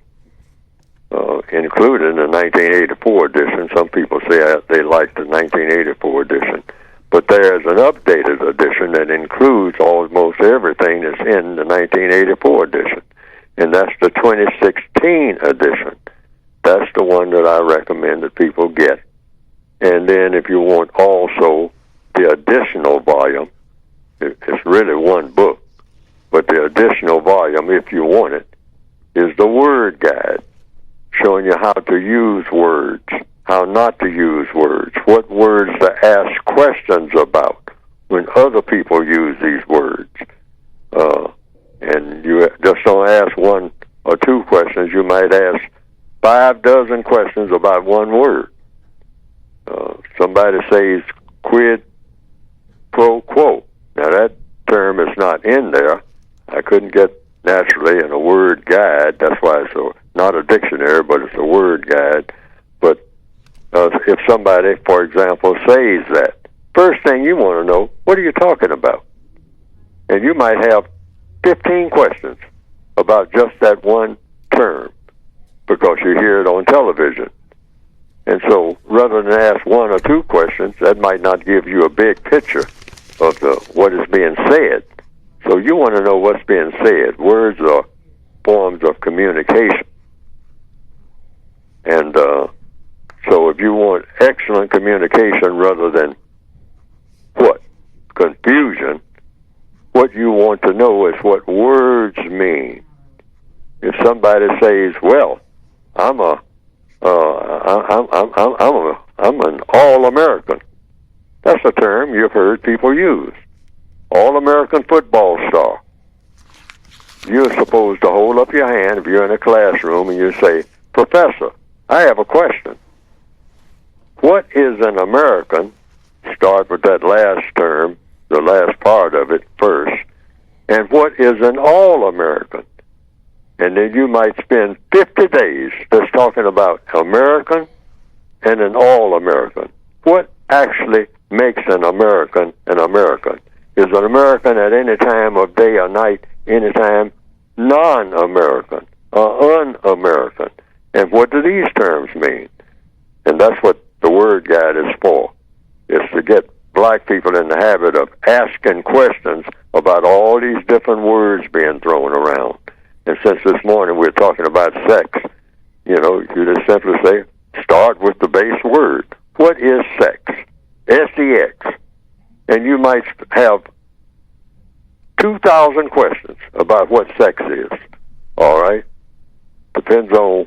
including the 1984 edition. Some people say they like the 1984 edition. But there's an updated edition that includes almost everything that's in the 1984 edition. And that's the 2016 edition. That's the one that I recommend that people get. And then if you want also the additional volume, it's really one book, but the additional volume, if you want it, is the word guide, showing you how to use words, how not to use words, what words to ask questions about when other people use these words. And you just don't ask one or two questions. You might ask 5 dozen questions about one word. Somebody says quid pro quo. Now, that term is not in there. I couldn't get naturally in a word guide. That's why it's not a dictionary, but it's a word guide. But if somebody, for example, says that, first thing you want to know, what are you talking about? And you might have 15 questions about just that one term because you hear it on television. And so rather than ask 1 or 2 questions, that might not give you a big picture of what is being said. So you want to know what's being said. Words are forms of communication. And so if you want excellent communication rather than confusion, what you want to know is what words mean. If somebody says, "Well, I'm an All-American," that's a term you've heard people use. All-American football star. You're supposed to hold up your hand if you're in a classroom and you say, "Professor, I have a question. What is an American?" Start with that last term, the last part of it first, And what is an all-American? And then you might spend 50 days just talking about American and an all-American. What actually makes an American an American? Is an American at any time of day or night, any time non-American or un-American? And what do these terms mean? And that's what the word guide is for. It's to get black people in the habit of asking questions about all these different words being thrown around. And since this morning we're talking about sex, you just simply say, start with the base word. What is sex? S.e.x. And you might have 2,000 questions about what sex is. All right? Depends on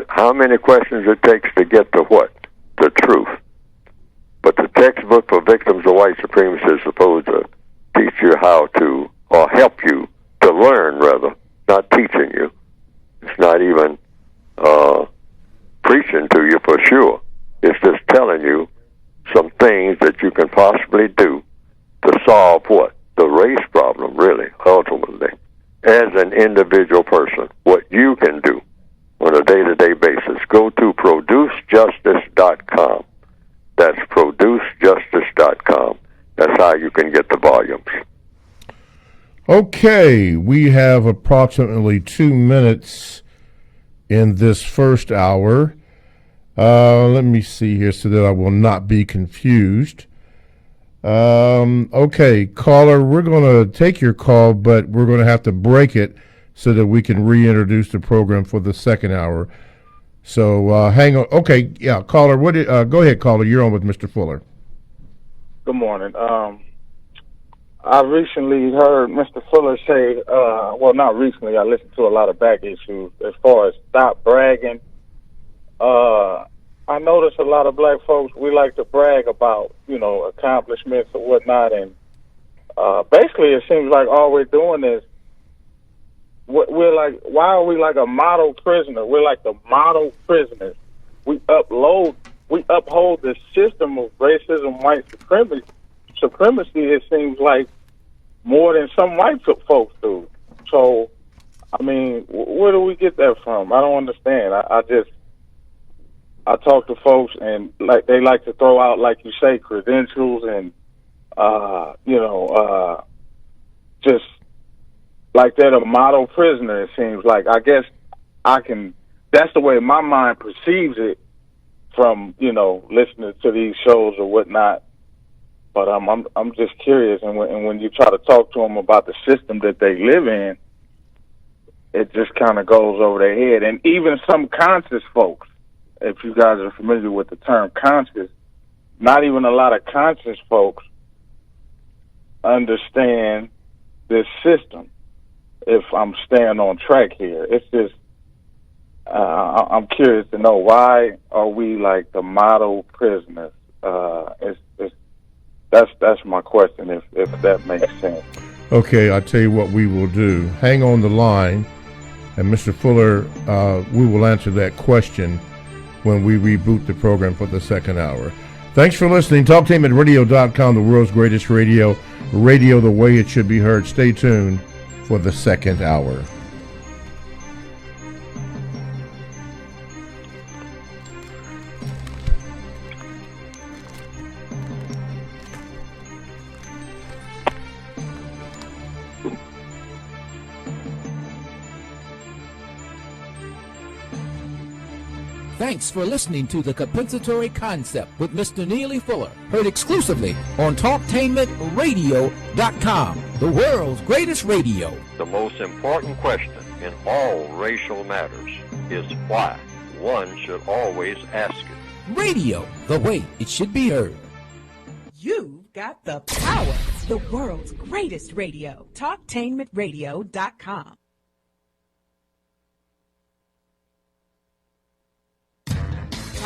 how many questions it takes to get to what? The truth. But the textbook for victims of white supremacy is supposed to teach you how to, or help you to learn, rather, not teaching you. It's not even preaching to you for sure. It's just telling you some things that you can possibly do to solve what? The race problem, really, ultimately, as an individual person, what you can do on a day-to-day basis. Go to producejustice.com. That's producejustice.com. That's how you can get the volumes. Okay, we have approximately 2 minutes in this first hour. Let me see here so that I will not be confused. Okay, caller, we're going to take your call, but we're going to have to break it so that we can reintroduce the program for the second hour. So hang on. Okay, yeah, caller, go ahead, caller. You're on with Mr. Fuller. Good morning. I recently heard Mr. Fuller say, well, not recently, I listened to a lot of back issues as far as stop bragging. I notice a lot of black folks, we like to brag about, accomplishments or whatnot, and basically it seems like all we're doing is, we're like, why are we like a model prisoner? We're like the model prisoners. We uphold the system of racism, white supremacy, it seems like, more than some white folks do. So, I mean, where do we get that from? I don't understand. I talk to folks, and they like to throw out, like you say, credentials and just like they're a model prisoner. It seems like. I guess that's the way my mind perceives it from listening to these shows or whatnot. But I'm just curious, and when you try to talk to them about the system that they live in, it just kind of goes over their head. And even some conscious folks, if you guys are familiar with the term conscious, not even a lot of conscious folks understand this system. If I'm staying on track here, it's just I'm curious to know, why are we like the model prisoners? That's my question, if that makes sense. Okay, I'll tell you what we will do. Hang on the line, and Mr. Fuller, we will answer that question when we reboot the program for the second hour. Thanks for listening. TalkTainmentRadio.com, the world's greatest radio the way it should be heard. Stay tuned for the second hour. Thanks for listening to The Compensatory Concept with Mr. Neely Fuller, heard exclusively on TalkTainmentRadio.com, the world's greatest radio. The most important question in all racial matters is why. One should always ask it. Radio, the way it should be heard. You've got the power. The world's greatest radio. TalkTainmentRadio.com.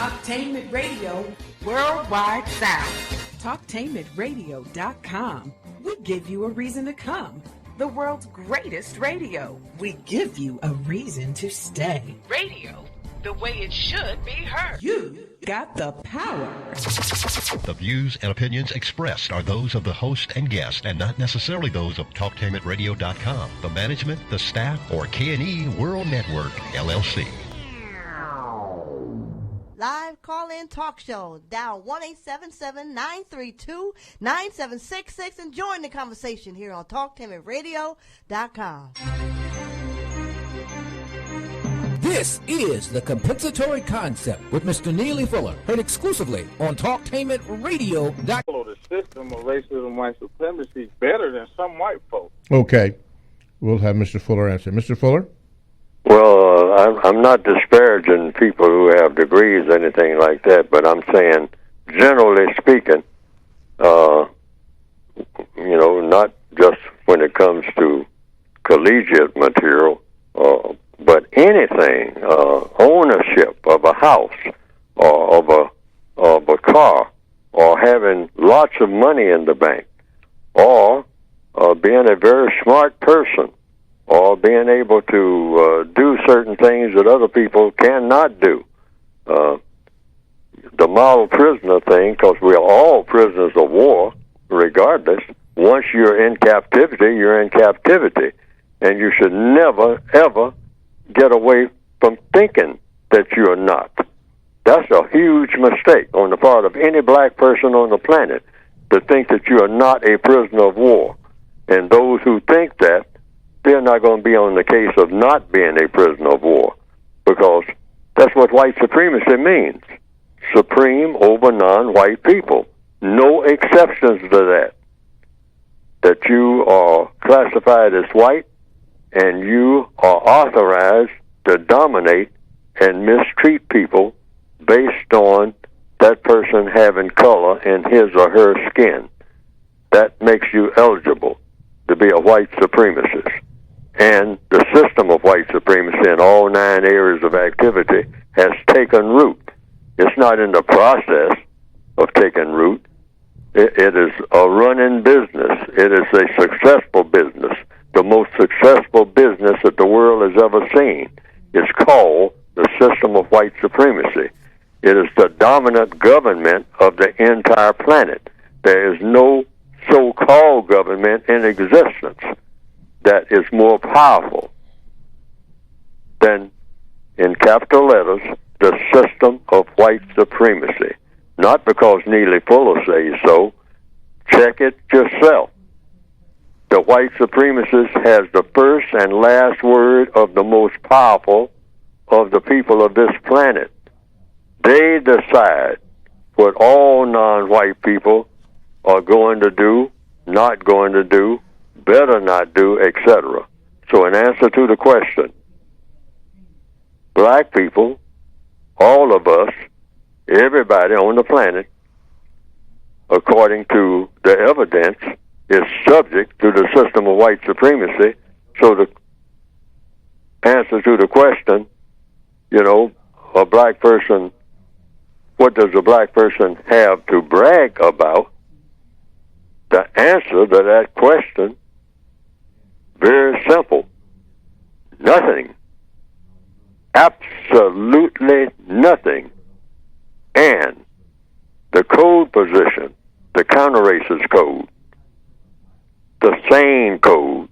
Talktainment Radio, worldwide sound. Talktainmentradio.com. We give you a reason to come. The world's greatest radio. We give you a reason to stay. Radio the way it should be heard. You got the power. The views and opinions expressed are those of the host and guest and not necessarily those of TalkTainmentRadio.com, the management, the staff, or K&E World Network, LLC. Live call-in talk show. Dial 1-877-932-9766 and join the conversation here on TalkTainmentRadio.com. This is the Compensatory Concept with Mr. Neely Fuller, heard exclusively on TalkTainmentRadio.com. Follow the system of racism, white supremacy better than some white folks. Okay. We'll have Mr. Fuller answer. Mr. Fuller? Well, I'm not disparaging people who have degrees or anything like that, but I'm saying, generally speaking, not just when it comes to collegiate material, but anything, ownership of a house or of a car, or having lots of money in the bank, or being a very smart person, or being able to do certain things that other people cannot do. The model prisoner thing, because we are all prisoners of war, regardless. Once you're in captivity, you're in captivity. And you should never, ever get away from thinking that you're not. That's a huge mistake on the part of any black person on the planet, to think that you are not a prisoner of war. And those who think that, they're not going to be on the case of not being a prisoner of war, because that's what white supremacy means. Supreme over non-white people. No exceptions to that. That you are classified as white and you are authorized to dominate and mistreat people based on that person having color in his or her skin. That makes you eligible to be a white supremacist. And the system of white supremacy in all 9 areas of activity has taken root. It's not in the process of taking root. It is a running business. It is a successful business. The most successful business that the world has ever seen is called the system of white supremacy. It is the dominant government of the entire planet. There is no so-called government in existence that is more powerful than, in capital letters, the system of white supremacy. Not because Neely Fuller says so. Check it yourself. The white supremacist has the first and last word of the most powerful of the people of this planet. They decide what all non-white people are going to do, not going to do, better not do, etc. So in answer to the question, black people, all of us, everybody on the planet, according to the evidence, is subject to the system of white supremacy. So the answer to the question, a black person, what does a black person have to brag about? The answer to that question, very simple. Nothing. Absolutely nothing. And the code position, the counter-racist code, the sane code,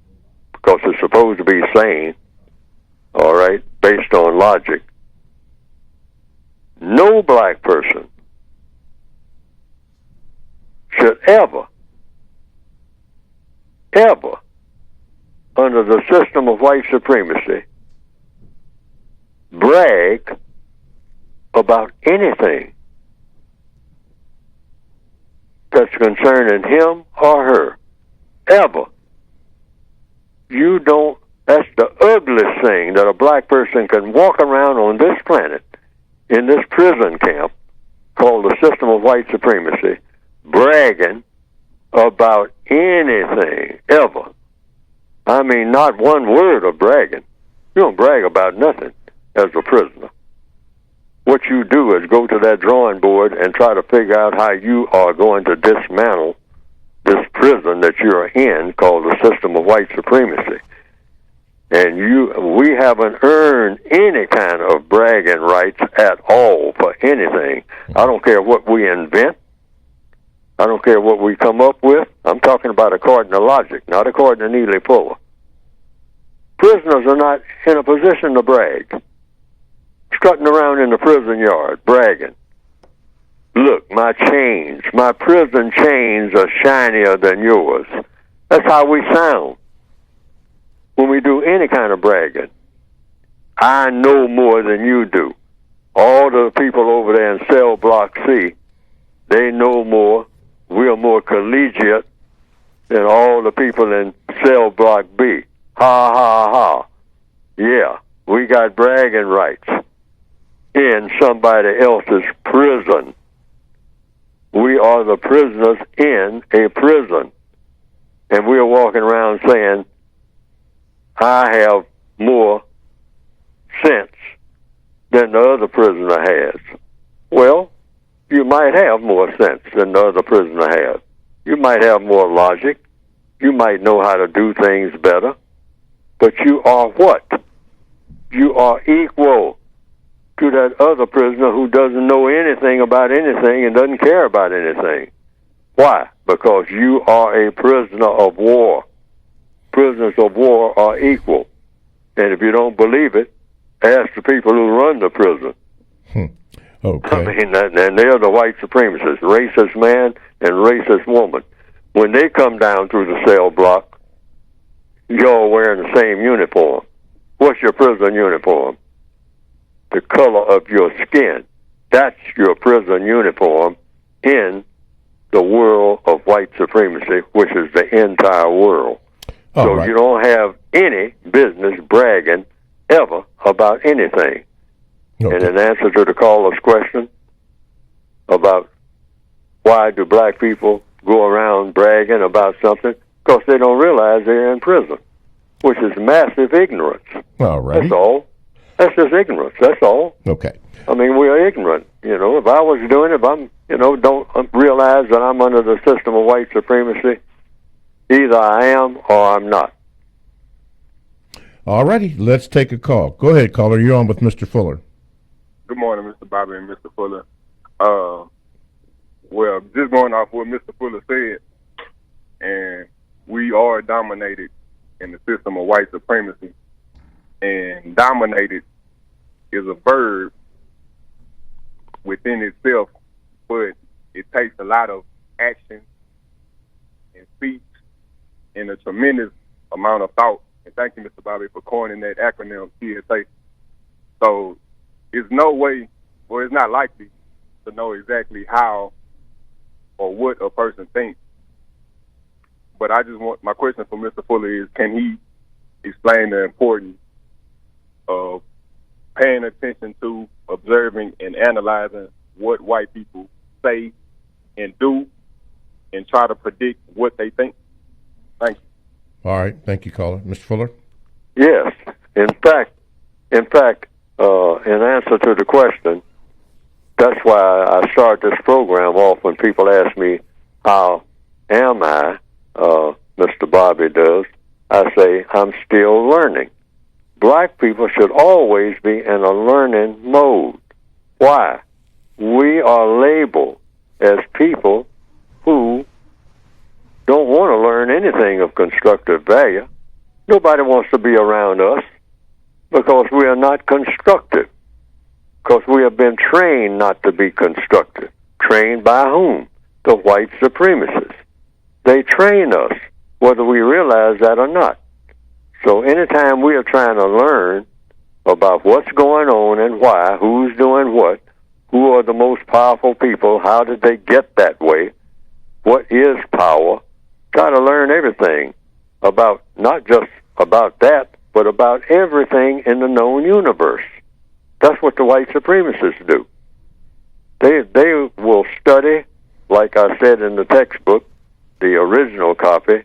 because it's supposed to be sane, all right, based on logic. No black person should ever, under the system of white supremacy, brag about anything that's concerning him or her. Ever. You don't, that's the ugliest thing that a black person can walk around on this planet, in this prison camp called the system of white supremacy, bragging about anything, ever. I mean, not one word of bragging. You don't brag about nothing as a prisoner. What you do is go to that drawing board and try to figure out how you are going to dismantle this prison that you're in called the system of white supremacy. And we haven't earned any kind of bragging rights at all for anything. I don't care what we invent. I don't care what we come up with. I'm talking about according to logic, not according to Neely Fuller. Prisoners are not in a position to brag. Strutting around in the prison yard, bragging. Look, my prison chains are shinier than yours. That's how we sound when we do any kind of bragging. I know more than you do. All the people over there in cell block C, they know more. We're more collegiate than all the people in cell block B. Ha, ha, ha. Yeah, we got bragging rights in somebody else's prison. We are the prisoners in a prison. And we're walking around saying, I have more sense than the other prisoner has. Well, you might have more sense than the other prisoner has. You might have more logic. You might know how to do things better. But you are what? You are equal to that other prisoner who doesn't know anything about anything and doesn't care about anything. Why? Because you are a prisoner of war. Prisoners of war are equal. And if you don't believe it, ask the people who run the prison. Okay. I mean, and they're the white supremacists, racist man and racist woman. When they come down through the cell block, you're wearing the same uniform. What's your prison uniform? The color of your skin. That's your prison uniform in the world of white supremacy, which is the entire world. So right. You don't have any business bragging ever about anything. Okay. And in answer to the caller's question about why do black people go around bragging about something, because they don't realize they're in prison, which is massive ignorance. All right. That's all. That's just ignorance. That's all. Okay. I mean, we are ignorant. If I was doing it, if I'm, don't realize that I'm under the system of white supremacy, either I am or I'm not. All righty. Let's take a call. Go ahead, caller. You're on with Mr. Fuller. Good morning, Mr. Bobby and Mr. Fuller. Well, just going off what Mr. Fuller said, and we are dominated in the system of white supremacy, and dominated is a verb within itself, but it takes a lot of action and speech and a tremendous amount of thought. And thank you, Mr. Bobby, for coining that acronym, TSA. So it's no way, or it's not likely to know exactly how or what a person thinks. But I just want, my question for Mr. Fuller is, can he explain the importance of paying attention to, observing, and analyzing what white people say and do, and try to predict what they think? Thank you. All right. Thank you, caller. Mr. Fuller? Yes. In fact, in answer to the question, that's why I start this program off when people ask me, how am I? Mr. Bobby does. I say, I'm still learning. Black people should always be in a learning mode. Why? We are labeled as people who don't want to learn anything of constructive value. Nobody wants to be around us because we are not constructive. Because we have been trained not to be constructive. Trained by whom? The white supremacists. They train us, whether we realize that or not. So anytime we are trying to learn about what's going on and why, who's doing what, who are the most powerful people, how did they get that way, what is power, try to learn everything about, not just about that, but about everything in the known universe. That's what the white supremacists do. They will study, like I said in the textbook, the original copy.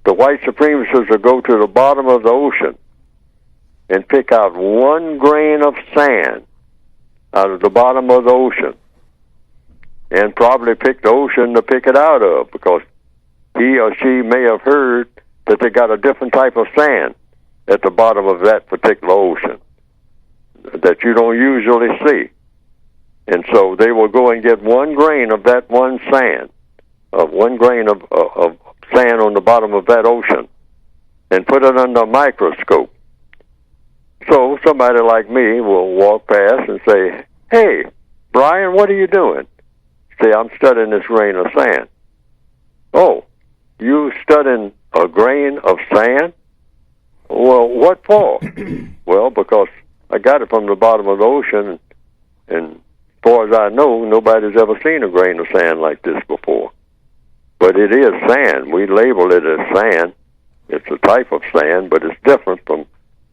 The white supremacists will go to the bottom of the ocean and pick out one grain of sand out of the bottom of the ocean, and probably pick the ocean to pick it out of, because he or she may have heard that they got a different type of sand at the bottom of that particular ocean that you don't usually see. And so they will go and get 1 grain of that one sand, of 1 grain of sand on the bottom of that ocean, and put it under a microscope. So somebody like me will walk past and say, "Hey, Brian, what are you doing?" Say, "I'm studying this grain of sand." "Oh, you studying a grain of sand?" "Well, what for?" "Well, because I got it from the bottom of the ocean, and as far as I know, nobody's ever seen a grain of sand like this before. But it is sand. We label it as sand. It's a type of sand, but it's different from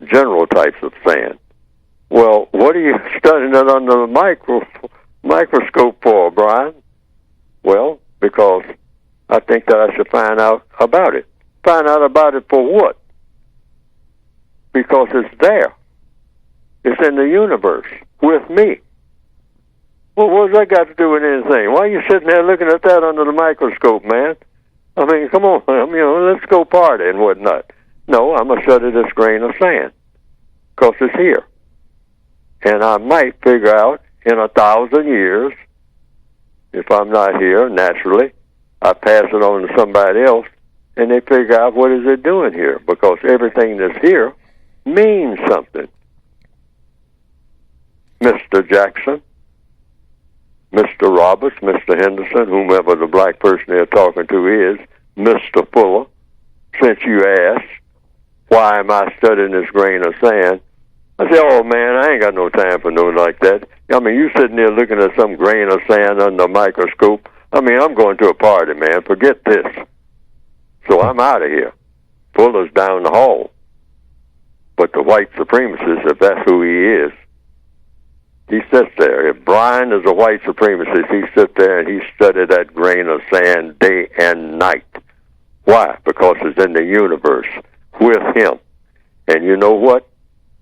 general types of sand." "Well, what are you studying it under the microscope for, Brian?" "Well, because I think that I should find out about it." "Find out about it for what?" "Because it's there. It's in the universe with me." "Well, what's that got to do with anything? Why are you sitting there looking at that under the microscope, man? I mean, come on, let's go party and whatnot." "No, I'm going to study this grain of sand because it's here. And I might figure out in 1,000 years, if I'm not here, naturally, I pass it on to somebody else, and they figure out what is it doing here, because everything that's here means something." Mr. Jackson, Mr. Roberts, Mr. Henderson, whomever the black person they're talking to is, Mr. Fuller, since you asked, why am I studying this grain of sand? I say, "Oh, man, I ain't got no time for nothing like that. I mean, you sitting there looking at some grain of sand under a microscope. I mean, I'm going to a party, man. Forget this." So I'm out of here. Fuller's down the hall. But the white supremacist, if that's who he is, he sits there. If Brian is a white supremacist, he sits there and he studied that grain of sand day and night. Why? Because it's in the universe with him. And you know what?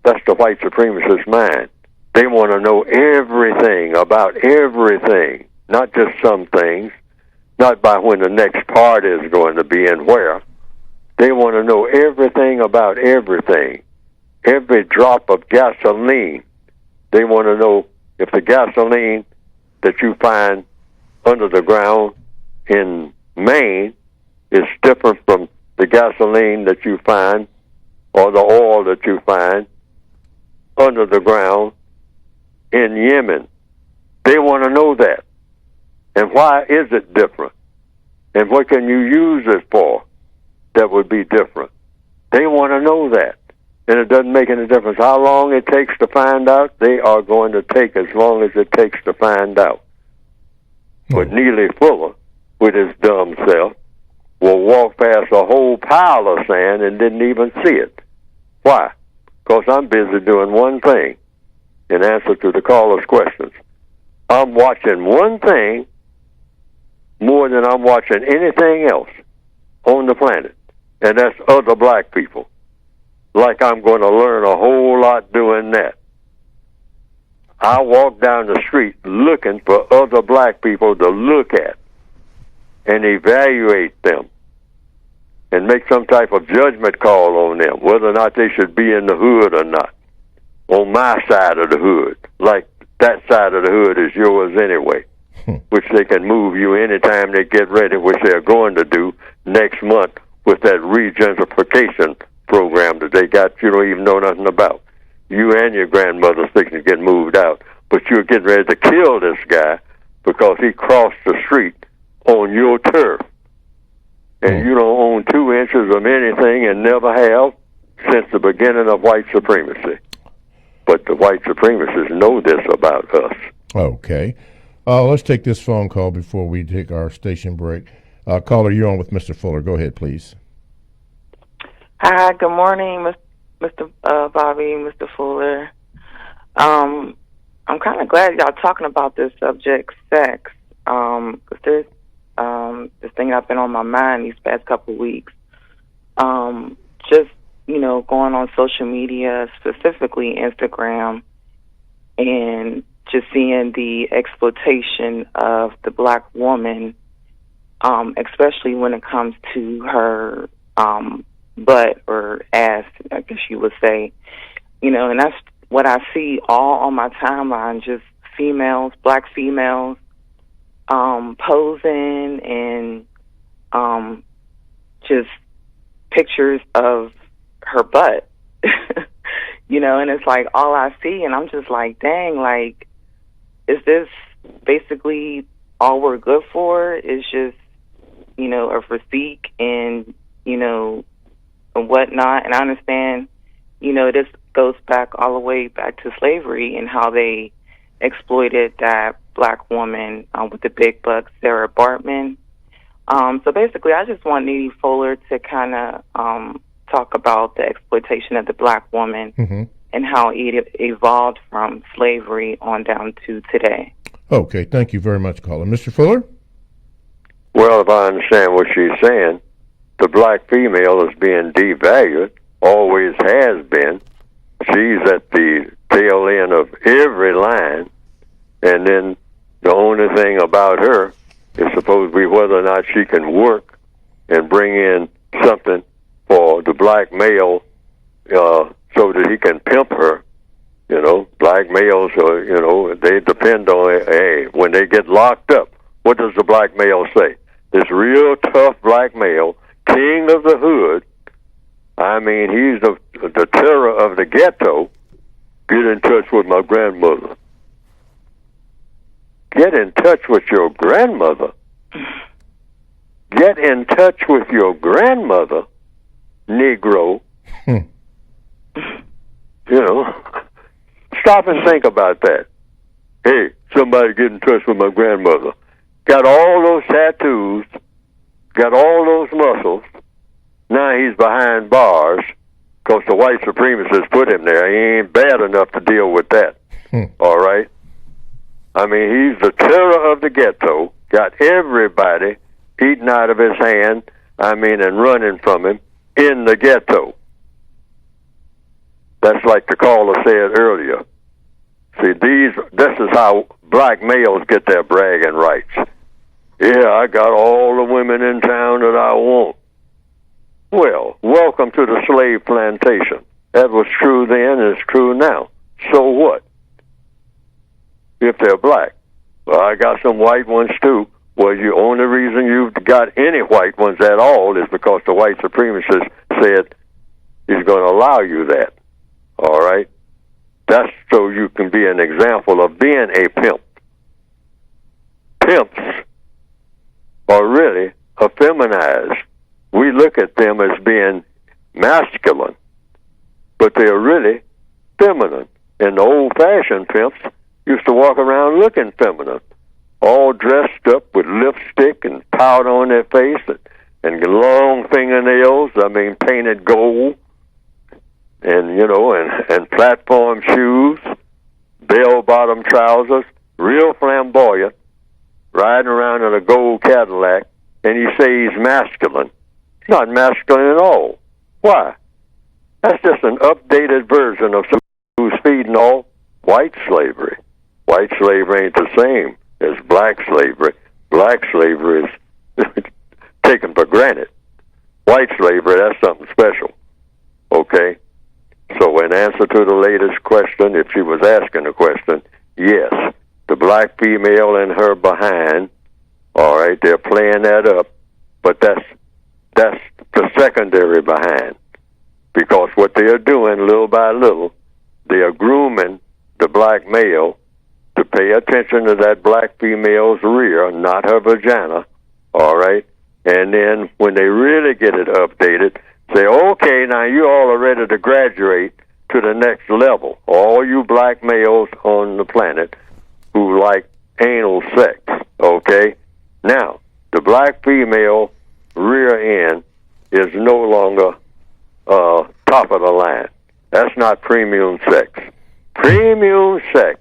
That's the white supremacist mind. They want to know everything about everything, not just some things, not by when the next party is going to be and where. They want to know everything about everything, every drop of gasoline. They want to know if the gasoline that you find under the ground in Maine is different from the gasoline that you find or the oil that you find under the ground in Yemen. They want to know that. And why is it different? And what can you use it for that would be different? They want to know that. And it doesn't make any difference how long it takes to find out. They are going to take as long as it takes to find out. But Neely Fuller, with his dumb self, will walk past a whole pile of sand and didn't even see it. Why? Because I'm busy doing one thing in answer to the caller's questions. I'm watching one thing more than I'm watching anything else on the planet, and that's other black people. Like I'm going to learn a whole lot doing that. I walk down the street looking for other black people to look at and evaluate them and make some type of judgment call on them, whether or not they should be in the hood or not, on my side of the hood, like that side of the hood is yours anyway, which they can move you anytime they get ready, which they're going to do next month with that regentrification program that they got you don't even know nothing about. You and your grandmother's fixing to get moved out, but you're getting ready to kill this guy because he crossed the street on your turf. And you don't own 2 inches of anything and never have since the beginning of white supremacy. But the white supremacists know this about us. Okay. Let's take this phone call before we take our station break. Caller, you're on with Mr. Fuller. Go ahead, please. Hi, good morning, Mr. Bobby, Mr. Fuller. I'm kind of glad y'all talking about this subject, sex, because there's this thing that's been on my mind these past couple of weeks. Just, going on social media, specifically Instagram, and just seeing the exploitation of the black woman, especially when it comes to her butt or ass, I guess you would say. And that's what I see all on my timeline, just females, black females, posing and just pictures of her butt. And it's like all I see, and I'm just like, dang, like, is this basically all we're good for? Is just, a physique and, and whatnot. And I understand, this goes back all the way back to slavery and how they exploited that black woman with the big bucks, Sarah Bartman. So basically, I just want Neely Fuller to kind of talk about the exploitation of the black woman and how it evolved from slavery on down to today. Okay, thank you very much, caller. Mr. Fuller? Well, if I understand what she's saying, the black female is being devalued, always has been. She's at the tail end of every line, and then the only thing about her is supposed to be whether or not she can work and bring in something for the black male so that he can pimp her. Black males, they depend on it. Hey, when they get locked up, what does the black male say? This real tough black male, king of the hood, I mean, he's the terror of the ghetto. Get in touch with my grandmother. Get in touch with your grandmother. Get in touch with your grandmother, Negro. Stop and think about that. Hey, somebody get in touch with my grandmother. Got all those tattoos, got all those muscles. Now he's behind bars because the white supremacists put him there. He ain't bad enough to deal with that. All right? I mean, he's the terror of the ghetto, got everybody eating out of his hand, and running from him in the ghetto. That's like the caller said earlier. See, this is how black males get their bragging rights. Yeah, I got all the women in town that I want. Well, welcome to the slave plantation. That was true then and it's true now. So what? If they're black. Well, I got some white ones too. Well, the only reason you've got any white ones at all is because the white supremacist said he's going to allow you that. All right? That's so you can be an example of being a pimp. Pimps are really effeminized. We look at them as being masculine, but they're really feminine. And the old-fashioned pimps used to walk around looking feminine, all dressed up with lipstick and powder on their face and long fingernails, painted gold, and platform shoes, bell-bottom trousers, real flamboyant, riding around in a gold Cadillac, and you say he's masculine. He's not masculine at all. Why? That's just an updated version of who's feeding all white slavery. White slavery ain't the same as black slavery. Black slavery is taken for granted. White slavery, that's something special. Okay? So in answer to the latest question, if she was asking a question, yes, the black female and her behind, all right, they're playing that up, but that's the secondary behind. Because what they are doing little by little, they are grooming the black male to pay attention to that black female's rear, not her vagina, all right? And then when they really get it updated, say, okay, now you all are ready to graduate to the next level. All you black males on the planet who like anal sex, okay? Now, the black female rear end is no longer top of the line. That's not premium sex. Premium sex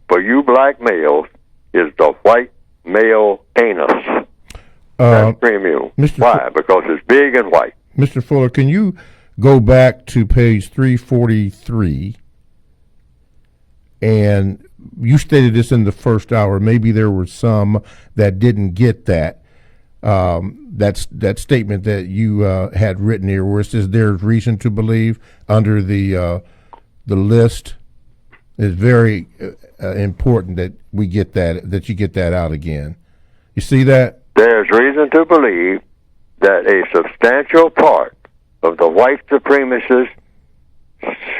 for you black males is the white male anus. That's premium. Why? Because it's big and white. Mr. Fuller, can you go back to page 343? And you stated this in the first hour. Maybe there were some that didn't get that. that statement that you had written here, where it says there's reason to believe under the list, is very important that we get that you get that out again. You see that? There's reason to believe that a substantial part of the white supremacist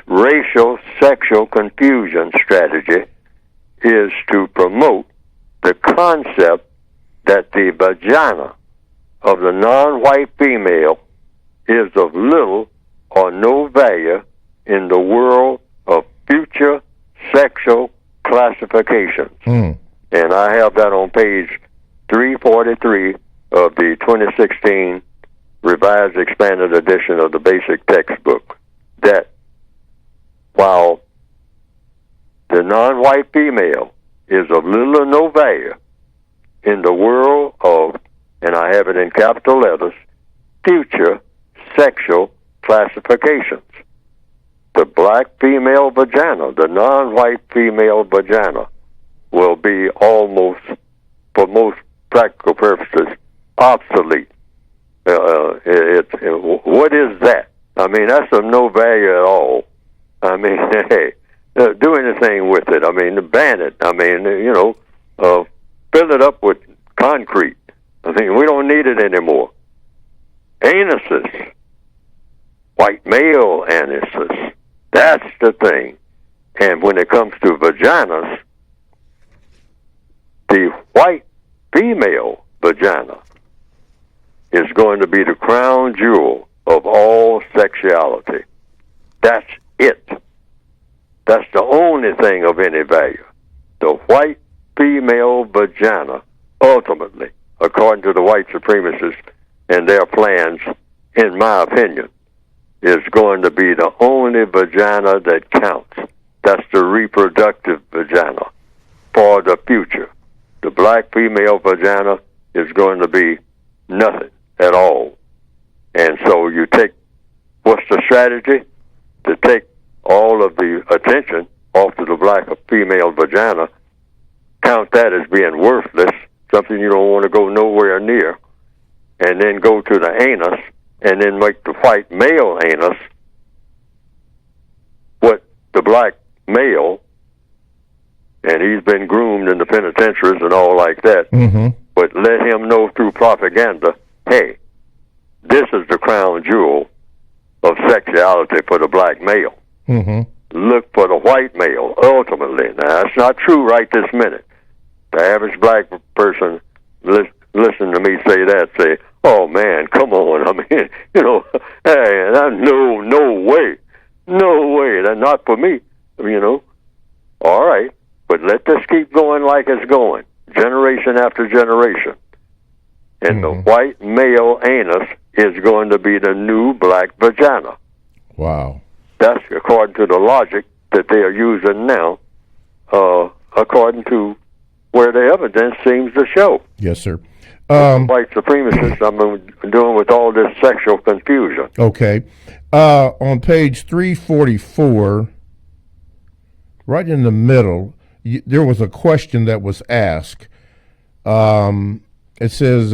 racial sexual confusion strategy is to promote the concept that the vagina of the non-white female is of little or no value in the world of future sexual classifications. And I have that on page 343 of the 2016 Revised Expanded Edition of the Basic Textbook, that while the non-white female is of little or no value in the world of, and I have it in capital letters, future sexual classifications, the black female vagina, the non-white female vagina, will be almost, for most practical purposes, obsolete. What is that? I mean, that's of no value at all. I mean, hey, do anything with it. I mean, ban it. I mean, fill it up with concrete. I mean, we don't need it anymore. Anuses, white male anuses, that's the thing. And when it comes to vaginas, the white female vagina is going to be the crown jewel of all sexuality. That's it. That's the only thing of any value. The white female vagina, ultimately, according to the white supremacists and their plans, in my opinion, is going to be the only vagina that counts. That's the reproductive vagina for the future. The black female vagina is going to be nothing at all. And so you take, what's the strategy? To take all of the attention off to the black female vagina, count that as being worthless, something you don't want to go nowhere near, and then go to the anus, and then make the white male anus what the black male, and he's been groomed in the penitentiaries and all like that, but let him know through propaganda, hey, this is the crown jewel of sexuality for the black male. Look for the white male, ultimately. Now, that's not true right this minute. The average black person listen to me say that, say, oh, man, come on. I mean, hey, no way. No way. That's not for me, All right, but let this keep going like it's going, generation after generation. And the white male anus is going to be the new black vagina. Wow. That's according to the logic that they are using now, according to where the evidence seems to show. Yes, sir. White supremacists I'm doing with all this sexual confusion. Okay. On page 344, right in the middle, there was a question that was asked. It says,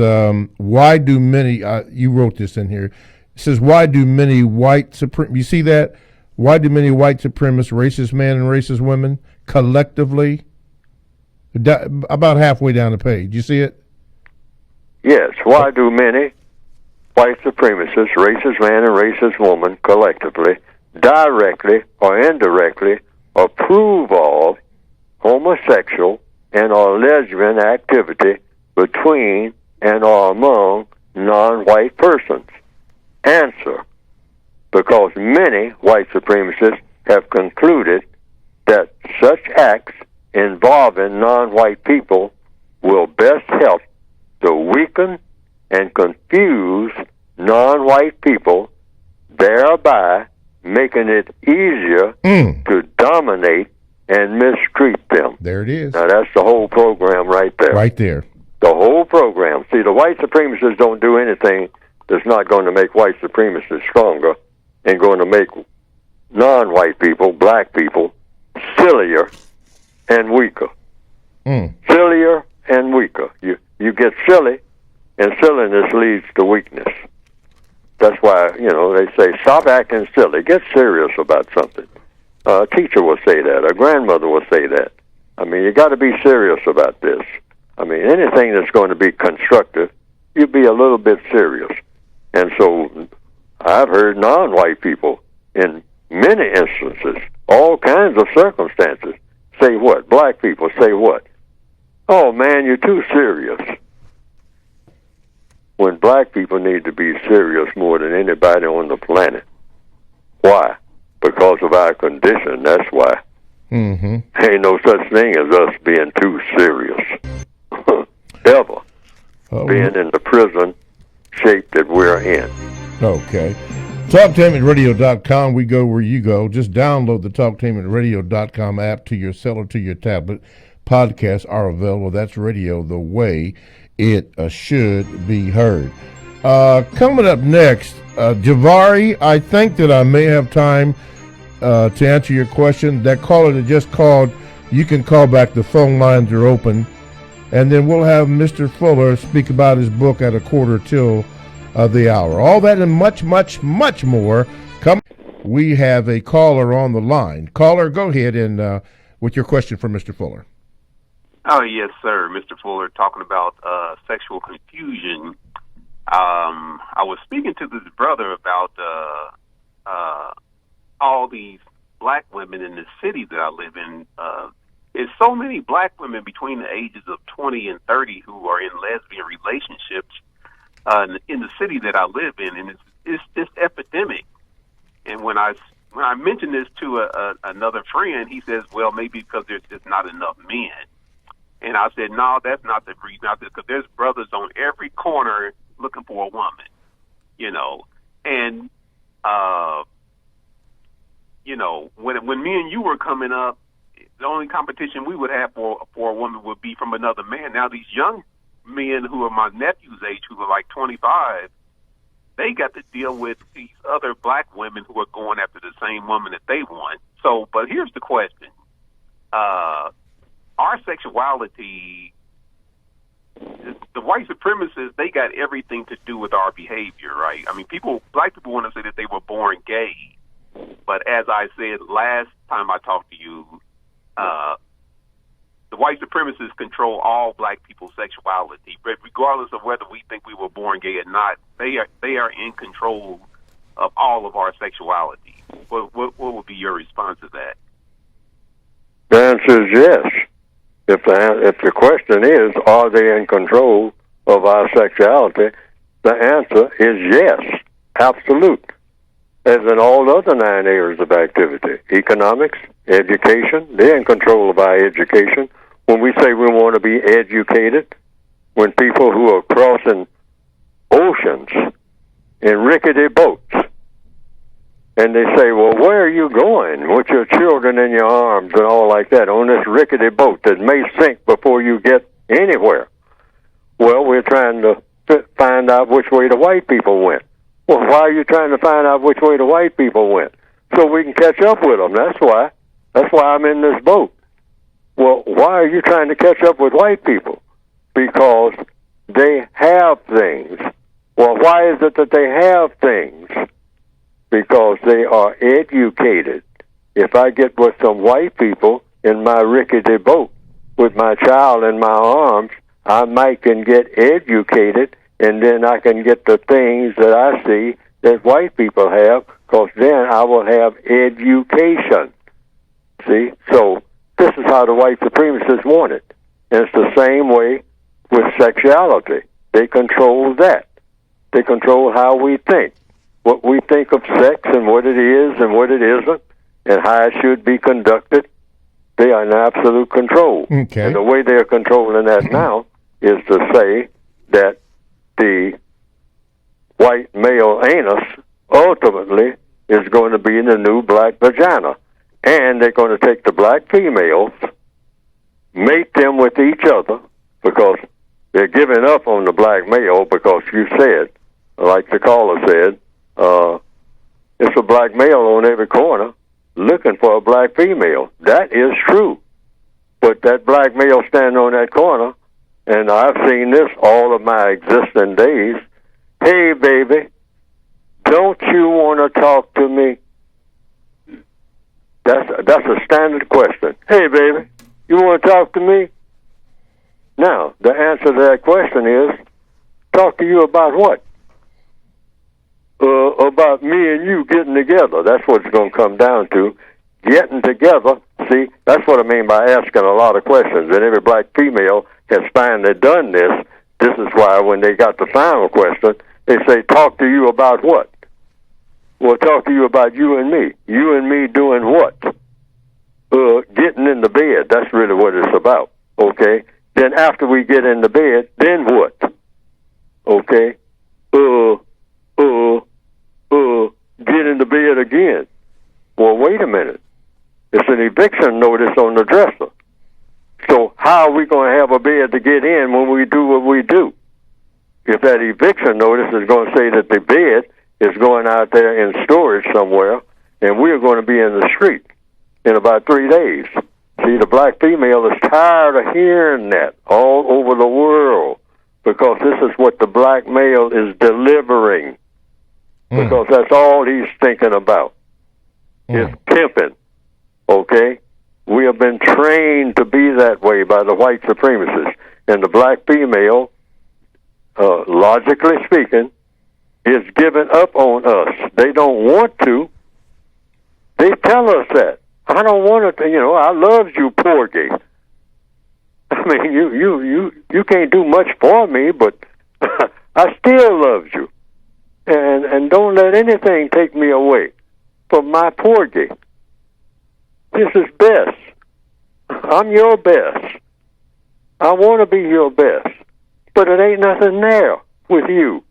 why do many, you wrote this in here, it says, why do many white you see that? Why do many white supremacists, racist men and racist women, collectively, about halfway down the page, you see it? Yes, why do many white supremacists, racist man and racist woman, collectively, directly or indirectly, approve of homosexual and or lesbian activity between and or among non-white persons? Answer: because many white supremacists have concluded that such acts involving non-white people will best help to weaken and confuse non-white people, thereby making it easier to dominate and mistreat them. There it is. Now, that's the whole program right there. Right there. The whole program. See, the white supremacists don't do anything that's not going to make white supremacists stronger and going to make non-white people, black people, sillier and weaker. Sillier and weaker. You get silly And silliness leads to weakness. That's why, they say, stop acting silly. Get serious about something. A teacher will say that. A grandmother will say that. I mean, you got to be serious about this. I mean, anything that's going to be constructive, you be a little bit serious. And so I've heard non-white people in many instances, all kinds of circumstances, say what? Black people say what? Oh, man, you're too serious. When black people need to be serious more than anybody on the planet. Why? Because of our condition, that's why. Mm-hmm. Ain't no such thing as us being too serious. Ever. Being in the prison shape that we're in. Okay. TalkTainmentRadio.com. We go where you go. Just download the TalkTainmentRadio.com app to your cell or to your tablet. Podcasts are available. That's radio the way it should be heard. Coming up next, Javari, I think that I may have time to answer your question. That caller that just called, you can call back. The phone lines are open. And then we'll have Mr. Fuller speak about his book at 1:45 the hour. All that and much, much, much more. We have a caller on the line. Caller, go ahead and with your question for Mr. Fuller. Oh, yes, sir. Mr. Fuller, talking about sexual confusion. I was speaking to this brother about all these black women in the city that I live in. There's so many black women between the ages of 20 and 30 who are in lesbian relationships in the city that I live in, and it's just epidemic. And when I mentioned this to another friend, he says, well, maybe because there's just not enough men. And I said, no, that's not the reason. I said, because there's brothers on every corner looking for a woman, And, when me and you were coming up, the only competition we would have for a woman would be from another man. Now these young men who are my nephew's age, who are like 25, they got to deal with these other black women who are going after the same woman that they want. So, but here's the question. Our sexuality, the white supremacists, they got everything to do with our behavior, right? I mean, black people want to say that they were born gay, but as I said last time I talked to you, the white supremacists control all black people's sexuality, but regardless of whether we think we were born gay or not, they are in control of all of our sexuality. What would be your response to that? The answer is yes. If the question is, are they in control of our sexuality, the answer is yes, absolute. As in all other 9 areas of activity, economics, education, they're in control of our education. When we say we want to be educated, when people who are crossing oceans in rickety boats, and they say, well, where are you going with your children in your arms and all like that on this rickety boat that may sink before you get anywhere? Well, we're trying to find out which way the white people went. Well, why are you trying to find out which way the white people went? So we can catch up with them. That's why. That's why I'm in this boat. Well, why are you trying to catch up with white people? Because they have things. Well, why is it that they have things? Because they are educated. If I get with some white people in my rickety boat with my child in my arms, I might can get educated, and then I can get the things that I see that white people have, because then I will have education. See? So this is how the white supremacists want it. And it's the same way with sexuality. They control that. They control how we think. What we think of sex and what it is and what it isn't and how it should be conducted, they are in absolute control. Okay. And the way they are controlling that now is to say that the white male anus ultimately is going to be in the new black vagina. And they're going to take the black females, mate them with each other, because they're giving up on the black male, because you said, like the caller said, it's a black male on every corner looking for a black female. That is true. But that black male standing on that corner and I've seen this all of my existing days. Hey, baby, don't you want to talk to me? That's a standard question. Hey, baby, you want to talk to me? Now, the answer to that question is, talk to you about what? About me and you getting together. That's what it's going to come down to. Getting together. See, that's what I mean by asking a lot of questions. And every black female has finally done this. This is why when they got the final question, they say, talk to you about what? Well, talk to you about you and me. You and me doing what? Getting in the bed. That's really what it's about. Okay? Then after we get in the bed, then what? Okay? Get in the bed again. Well, wait a minute. It's an eviction notice on the dresser. So how are we going to have a bed to get in when we do what we do? If that eviction notice is going to say that the bed is going out there in storage somewhere, and we're going to be in the street in about 3 days. See, the black female is tired of hearing that all over the world because this is what the black male is delivering. Because that's all he's thinking about is pimping. Okay? We have been trained to be that way by the white supremacists. And the black female, logically speaking, is giving up on us. They don't want to. They tell us that. I don't want to, I love you, porgy. I mean, you can't do much for me, but I still love you. And don't let anything take me away from my porgy. This is best. I'm your best. I want to be your best. But it ain't nothing there with you.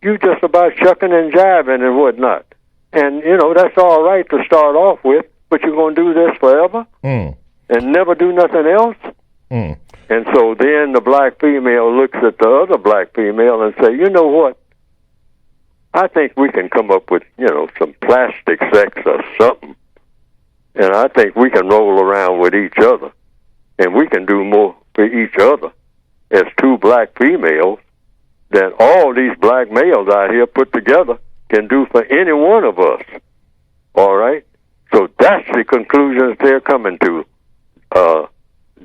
You just about shucking and jiving and whatnot. And, that's all right to start off with, but you're going to do this forever and never do nothing else? And so then the black female looks at the other black female and say, you know what? I think we can come up with, some plastic sex or something. And I think we can roll around with each other. And we can do more for each other as two black females than all these black males out here put together can do for any one of us. All right? So that's the conclusions they're coming to,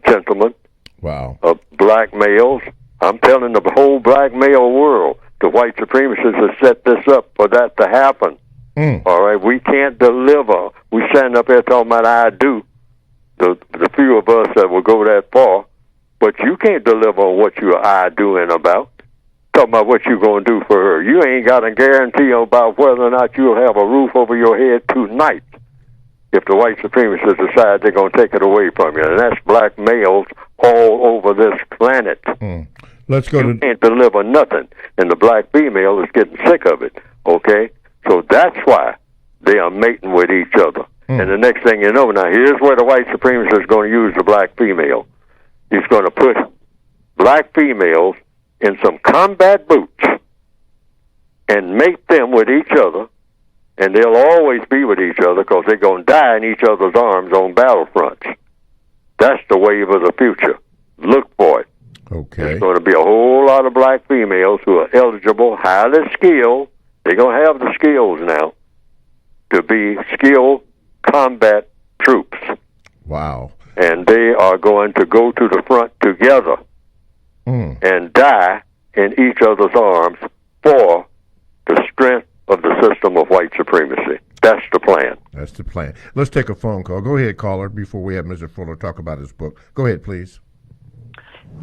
gentlemen. Wow. Black males. I'm telling the whole black male world, the white supremacists have set this up for that to happen. All right? We can't deliver. We stand up here talking about I do, the few of us that will go that far, but you can't deliver on what you're I doing about. Talking about what you're going to do for her. You ain't got a guarantee about whether or not you'll have a roof over your head tonight if the white supremacists decide they're going to take it away from you. And that's black males all over this planet. Let's go you can't deliver nothing. And the black female is getting sick of it. Okay? So that's why they are mating with each other. And the next thing you know, now here's where the white supremacist is going to use the black female. He's going to put black females in some combat boots and mate them with each other, and they'll always be with each other because they're going to die in each other's arms on battlefronts. That's the wave of the future. Look for it. Okay. There's going to be a whole lot of black females who are eligible, highly skilled. They're going to have the skills now to be skilled combat troops. Wow. And they are going to go to the front together and die in each other's arms for the strength of the system of white supremacy. That's the plan. That's the plan. Let's take a phone call. Go ahead, caller, before we have Mr. Fuller talk about his book. Go ahead, please.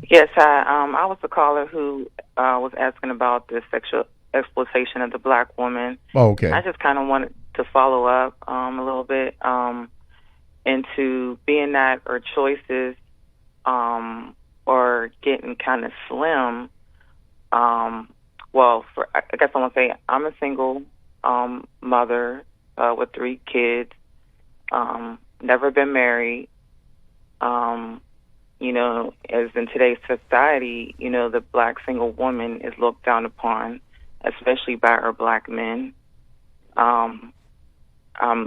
Yes, I was the caller who was asking about the sexual exploitation of the black woman. Oh, okay. I just kind of wanted to follow up a little bit into being that our choices are getting kind of slim. Well, I guess I want to say I'm a single mother with 3 kids, never been married. As in today's society, the black single woman is looked down upon, especially by our black men. I'm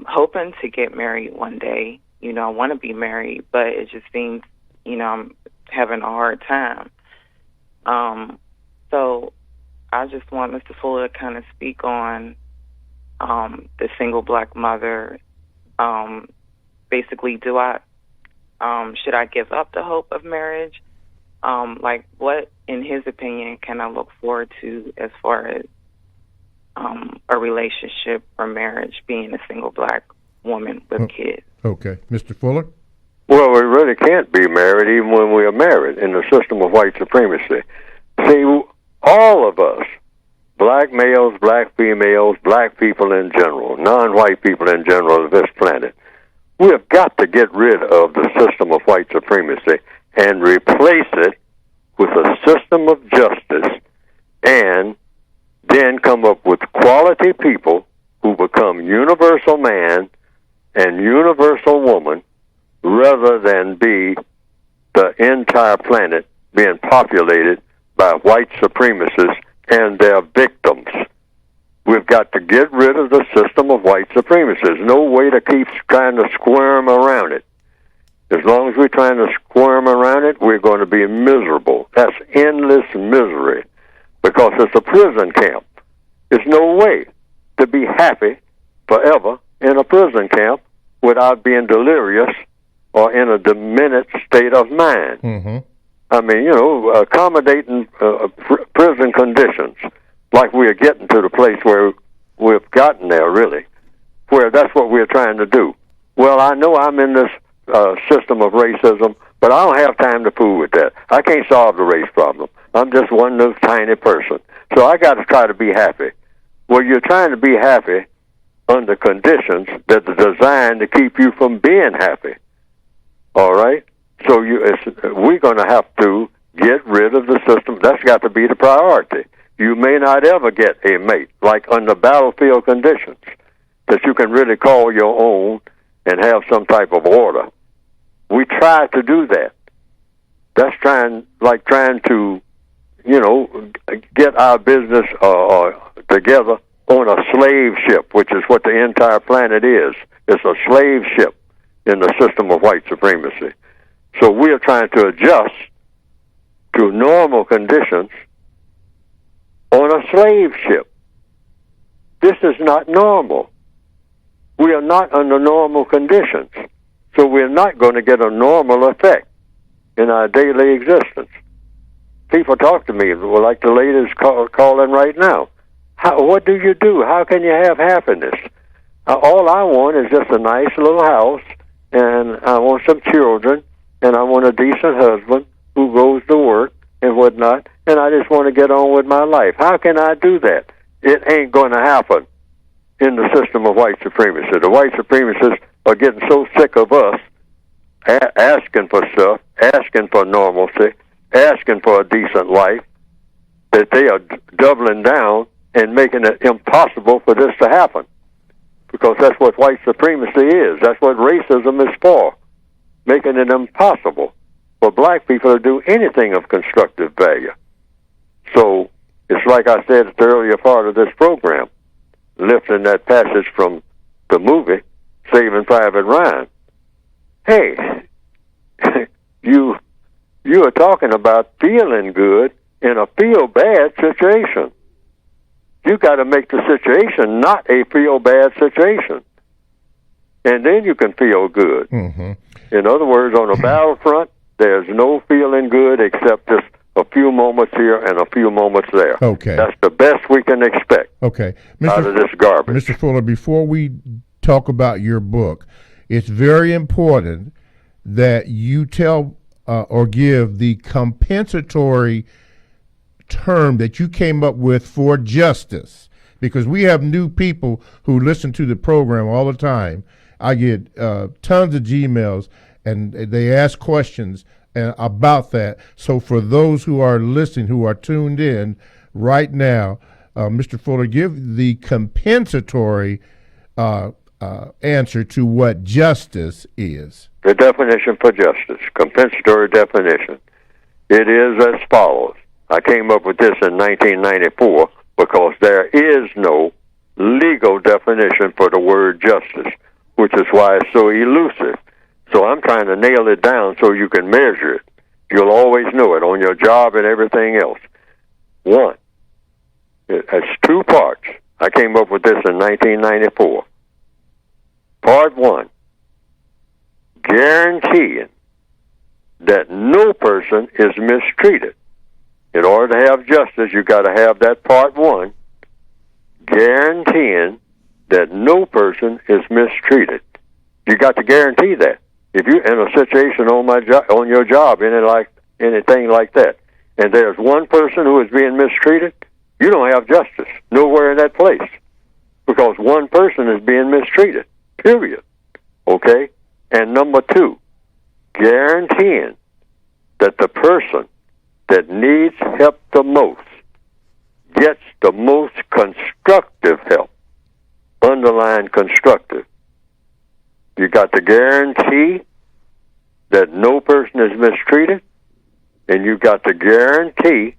hoping to get married one day. I want to be married, but it just seems, I'm having a hard time. So I just want Mr. Fuller to kind of speak on the single black mother. Basically, should I give up the hope of marriage? Like, what, in his opinion, can I look forward to as far as a relationship or marriage, being a single black woman with kids? Okay. Mr. Fuller? Well, we really can't be married even when we are married in the system of white supremacy. See, all of us, black males, black females, black people in general, non-white people in general of this planet, we have got to get rid of the system of white supremacy and replace it with a system of justice, and then come up with quality people who become universal man and universal woman, rather than be the entire planet being populated by white supremacists and their victims. We've got to get rid of the system of white supremacy. There's no way to keep trying to squirm around it. As long as we're trying to squirm around it, we're going to be miserable. That's endless misery, because it's a prison camp. There's no way to be happy forever in a prison camp without being delirious or in a diminished state of mind. Mm-hmm. I mean, accommodating prison conditions, like we're getting to the place where we've gotten there, really, where that's what we're trying to do. Well, I know I'm in this system of racism, but I don't have time to fool with that. I can't solve the race problem. I'm just one little tiny person. So I got to try to be happy. Well, you're trying to be happy under conditions that are designed to keep you from being happy. All right? So we're going to have to get rid of the system. That's got to be the priority. You may not ever get a mate, like under battlefield conditions, that you can really call your own and have some type of order. We try to do that. That's trying to, get our business together on a slave ship, which is what the entire planet is. It's a slave ship in the system of white supremacy. So we are trying to adjust to normal conditions on a slave ship. This is not normal. We are not under normal conditions. So we're not going to get a normal effect in our daily existence. People talk to me, like the ladies calling right now. What do you do? How can you have happiness? All I want is just a nice little house, and I want some children, and I want a decent husband who goes to work and whatnot, and I just want to get on with my life. How can I do that? It ain't going to happen in the system of white supremacy. The white supremacists are getting so sick of us asking for stuff, asking for normalcy, asking for a decent life, that they are doubling down and making it impossible for this to happen. Because that's what white supremacy is. That's what racism is for, making it impossible for black people to do anything of constructive value. So it's like I said at the earlier part of this program, lifting that passage from the movie Saving Private Ryan. Hey, you are talking about feeling good in a feel-bad situation. You got to make the situation not a feel-bad situation, and then you can feel good. Mm-hmm. In other words, on a battlefront, there's no feeling good except just a few moments here and a few moments there. Okay. That's the best we can expect out of this garbage. Mr. Fuller, before we talk about your book, it's very important that you tell or give the compensatory term that you came up with for justice, because we have new people who listen to the program all the time. I get tons of Gmails, and they ask questions about that. So for those who are listening, who are tuned in right now, Mr. Fuller, give the compensatory answer to what justice is. The definition for justice, compensatory definition. It is as follows. I came up with this in 1994 because there is no legal definition for the word justice, which is why it's so elusive. So I'm trying to nail it down so you can measure it. You'll always know it on your job and everything else. One, it has two parts. I came up with this in 1994. Part one, guaranteeing that no person is mistreated. In order to have justice, you got to have that part one, guaranteeing that no person is mistreated. You got to guarantee that. If you're in a situation on your job, anything like that, and there's one person who is being mistreated, you don't have justice nowhere in that place, because one person is being mistreated, period. Okay? And number two, guaranteeing that the person that needs help the most gets the most constructive help. Underline constructive. You got to guarantee that no person is mistreated, and you got to guarantee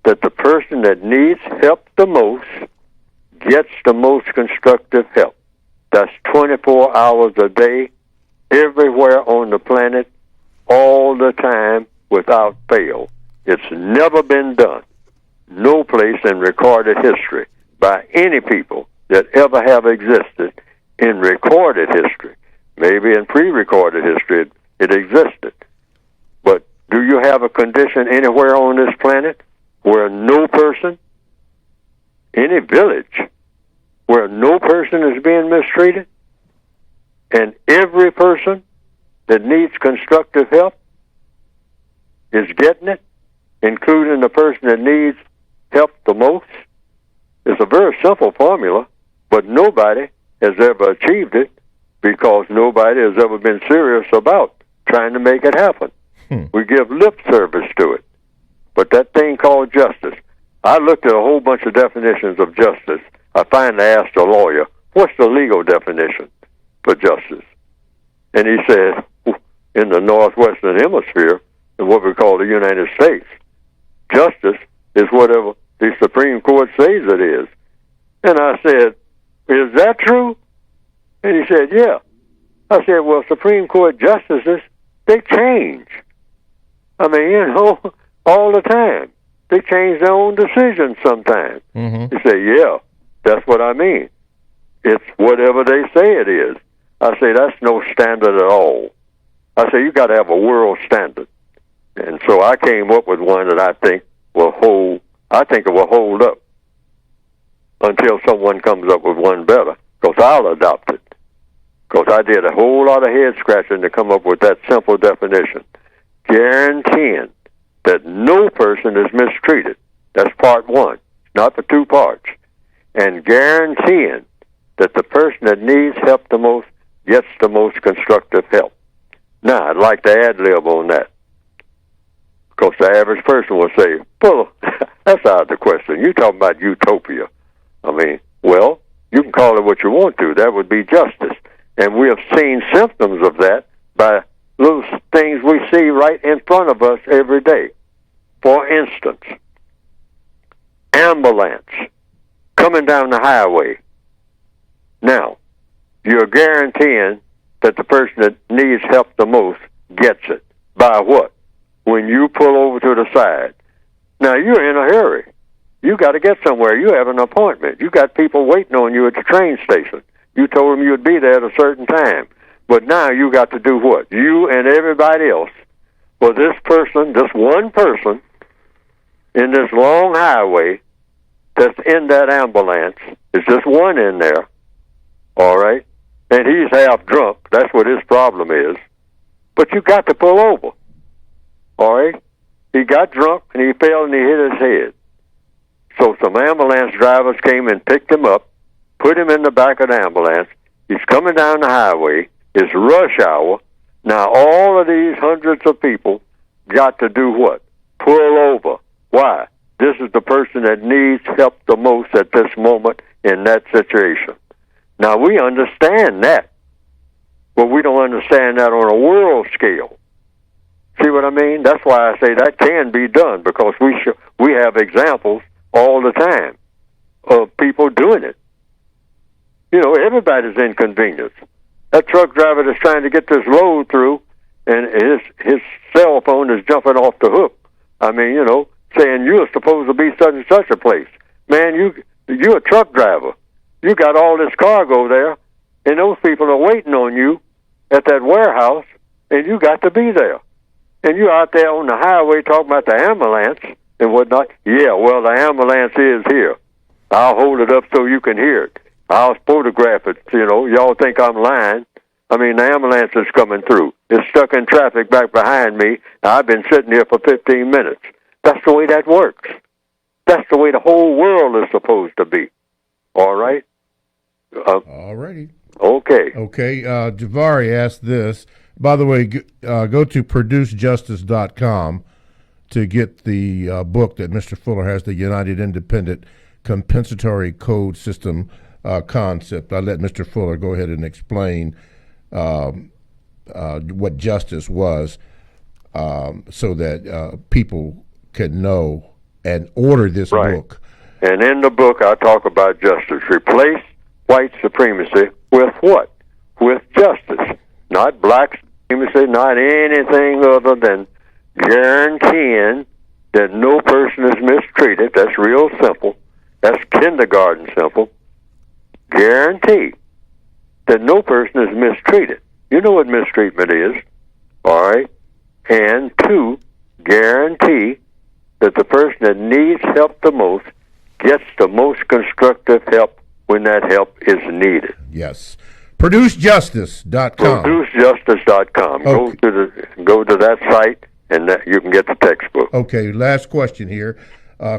that the person that needs help the most gets the most constructive help. That's 24 hours a day, everywhere on the planet, all the time, without fail. It's never been done, no place in recorded history by any people that ever have existed in recorded history. Maybe in pre-recorded history it existed. But do you have a condition anywhere on this planet where no person, any village, where no person is being mistreated, and every person that needs constructive help is getting it, including the person that needs help the most? It's a very simple formula, but nobody has ever achieved it because nobody has ever been serious about trying to make it happen. We give lip service to it. But that thing called justice, I looked at a whole bunch of definitions of justice. I finally asked a lawyer, what's the legal definition for justice? And he said, in the northwestern hemisphere, in what we call the United States, justice is whatever the Supreme Court says it is. And I said, is that true? And he said, yeah. I said, well, Supreme Court justices, they change. I mean, all the time. They change their own decisions sometimes. He said, yeah, that's what I mean. It's whatever they say it is. I say, that's no standard at all. I say, you got to have a world standard. And so I came up with one that I think will hold up until someone comes up with one better, because I'll adopt it. Because I did a whole lot of head scratching to come up with that simple definition. Guaranteeing that no person is mistreated. That's part one, not the two parts. And guaranteeing that the person that needs help the most gets the most constructive help. Now, I'd like to ad-lib on that, because the average person will say, well, that's out of the question. You're talking about utopia. I mean, well, you can call it what you want to. That would be justice. And we have seen symptoms of that by little things we see right in front of us every day. For instance, ambulance coming down the highway. Now, you're guaranteeing that the person that needs help the most gets it. By what? When you pull over to the side. Now, you're in a hurry. You got to get somewhere. You have an appointment. You got people waiting on you at the train station. You told them you'd be there at a certain time. But now you got to do what? You and everybody else. Well, this person, this one person, in this long highway that's in that ambulance, is just one in there, all right? And he's half drunk. That's what his problem is. But you got to pull over, all right? He got drunk, and he fell, and he hit his head. So some ambulance drivers came and picked him up, put him in the back of the ambulance. He's coming down the highway. It's rush hour. Now, all of these hundreds of people got to do what? Pull over. Why? This is the person that needs help the most at this moment in that situation. Now, we understand that, but we don't understand that on a world scale. See what I mean? That's why I say that can be done, because we have examples all the time of people doing it. You know, everybody's inconvenienced. That truck driver that's trying to get this load through, and his cell phone is jumping off the hook. I mean, you know, saying you're supposed to be such and such a place. Man, you're a truck driver. You got all this cargo there, and those people are waiting on you at that warehouse, and you got to be there. And you're out there on the highway talking about the ambulance and whatnot. Yeah, well, the ambulance is here. I'll hold it up so you can hear it. I'll photograph it. You know, y'all think I'm lying. I mean, the ambulance is coming through. It's stuck in traffic back behind me. I've been sitting here for 15 minutes. That's the way that works. That's the way the whole world is supposed to be. All right? All righty. Okay. Okay. Javari asked this. By the way, go to producejustice.com to get the book that Mr. Fuller has, the United Independent Compensatory Code System concept. I'll let Mr. Fuller go ahead and explain what justice was so that people can know and order this book. And in the book, I talk about justice. Replace white supremacy with what? With justice. Not black supremacy, not anything other than guaranteeing that no person is mistreated. That's real simple. That's kindergarten simple. Guarantee that no person is mistreated. You know what mistreatment is, all right? And two, guarantee that the person that needs help the most gets the most constructive help when that help is needed. Yes. ProduceJustice.com. ProduceJustice.com. Okay. Go to that site, and you can get the textbook. Okay, last question here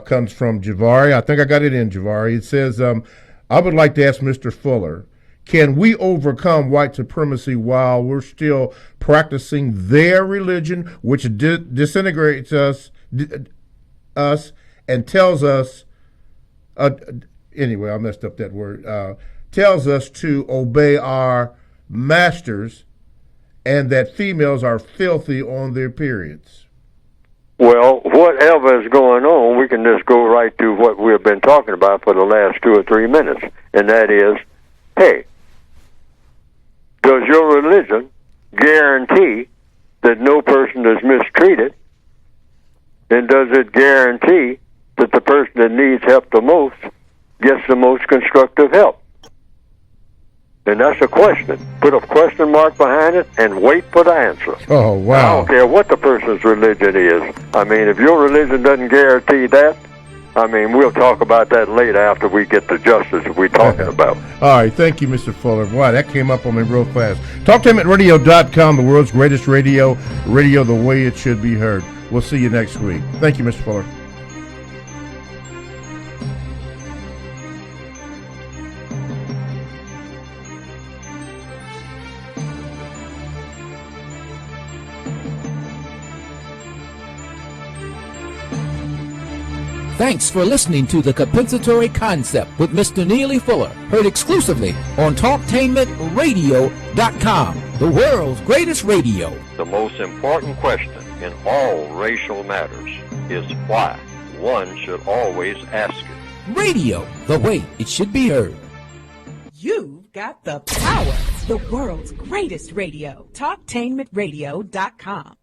comes from Javari. I think I got it in, Javari. It says, I would like to ask Mr. Fuller, can we overcome white supremacy while we're still practicing their religion, which disintegrates us and tells us, anyway, I messed up that word, tells us to obey our masters and that females are filthy on their periods? Well, whatever is going on, we can just go right to what we've been talking about for the last 2 or 3 minutes, and that is, hey, does your religion guarantee that no person is mistreated? And does it guarantee that the person that needs help the most gets the most constructive help? And that's a question. Put a question mark behind it and wait for the answer. Oh, wow. I don't care what the person's religion is. I mean, if your religion doesn't guarantee that, I mean, we'll talk about that later after we get the justice that we're talking about. All right. Thank you, Mr. Fuller. Wow, that came up on me real fast. TalkTimeRadio.com, the world's greatest radio the way it should be heard. We'll see you next week. Thank you, Mr. Fuller. Thanks for listening to The Compensatory Concept with Mr. Neely Fuller, heard exclusively on TalkTainmentRadio.com, the world's greatest radio. The most important question in all racial matters is why. One should always ask it. Radio, the way it should be heard. You've got the power, the world's greatest radio. TalkTainmentRadio.com.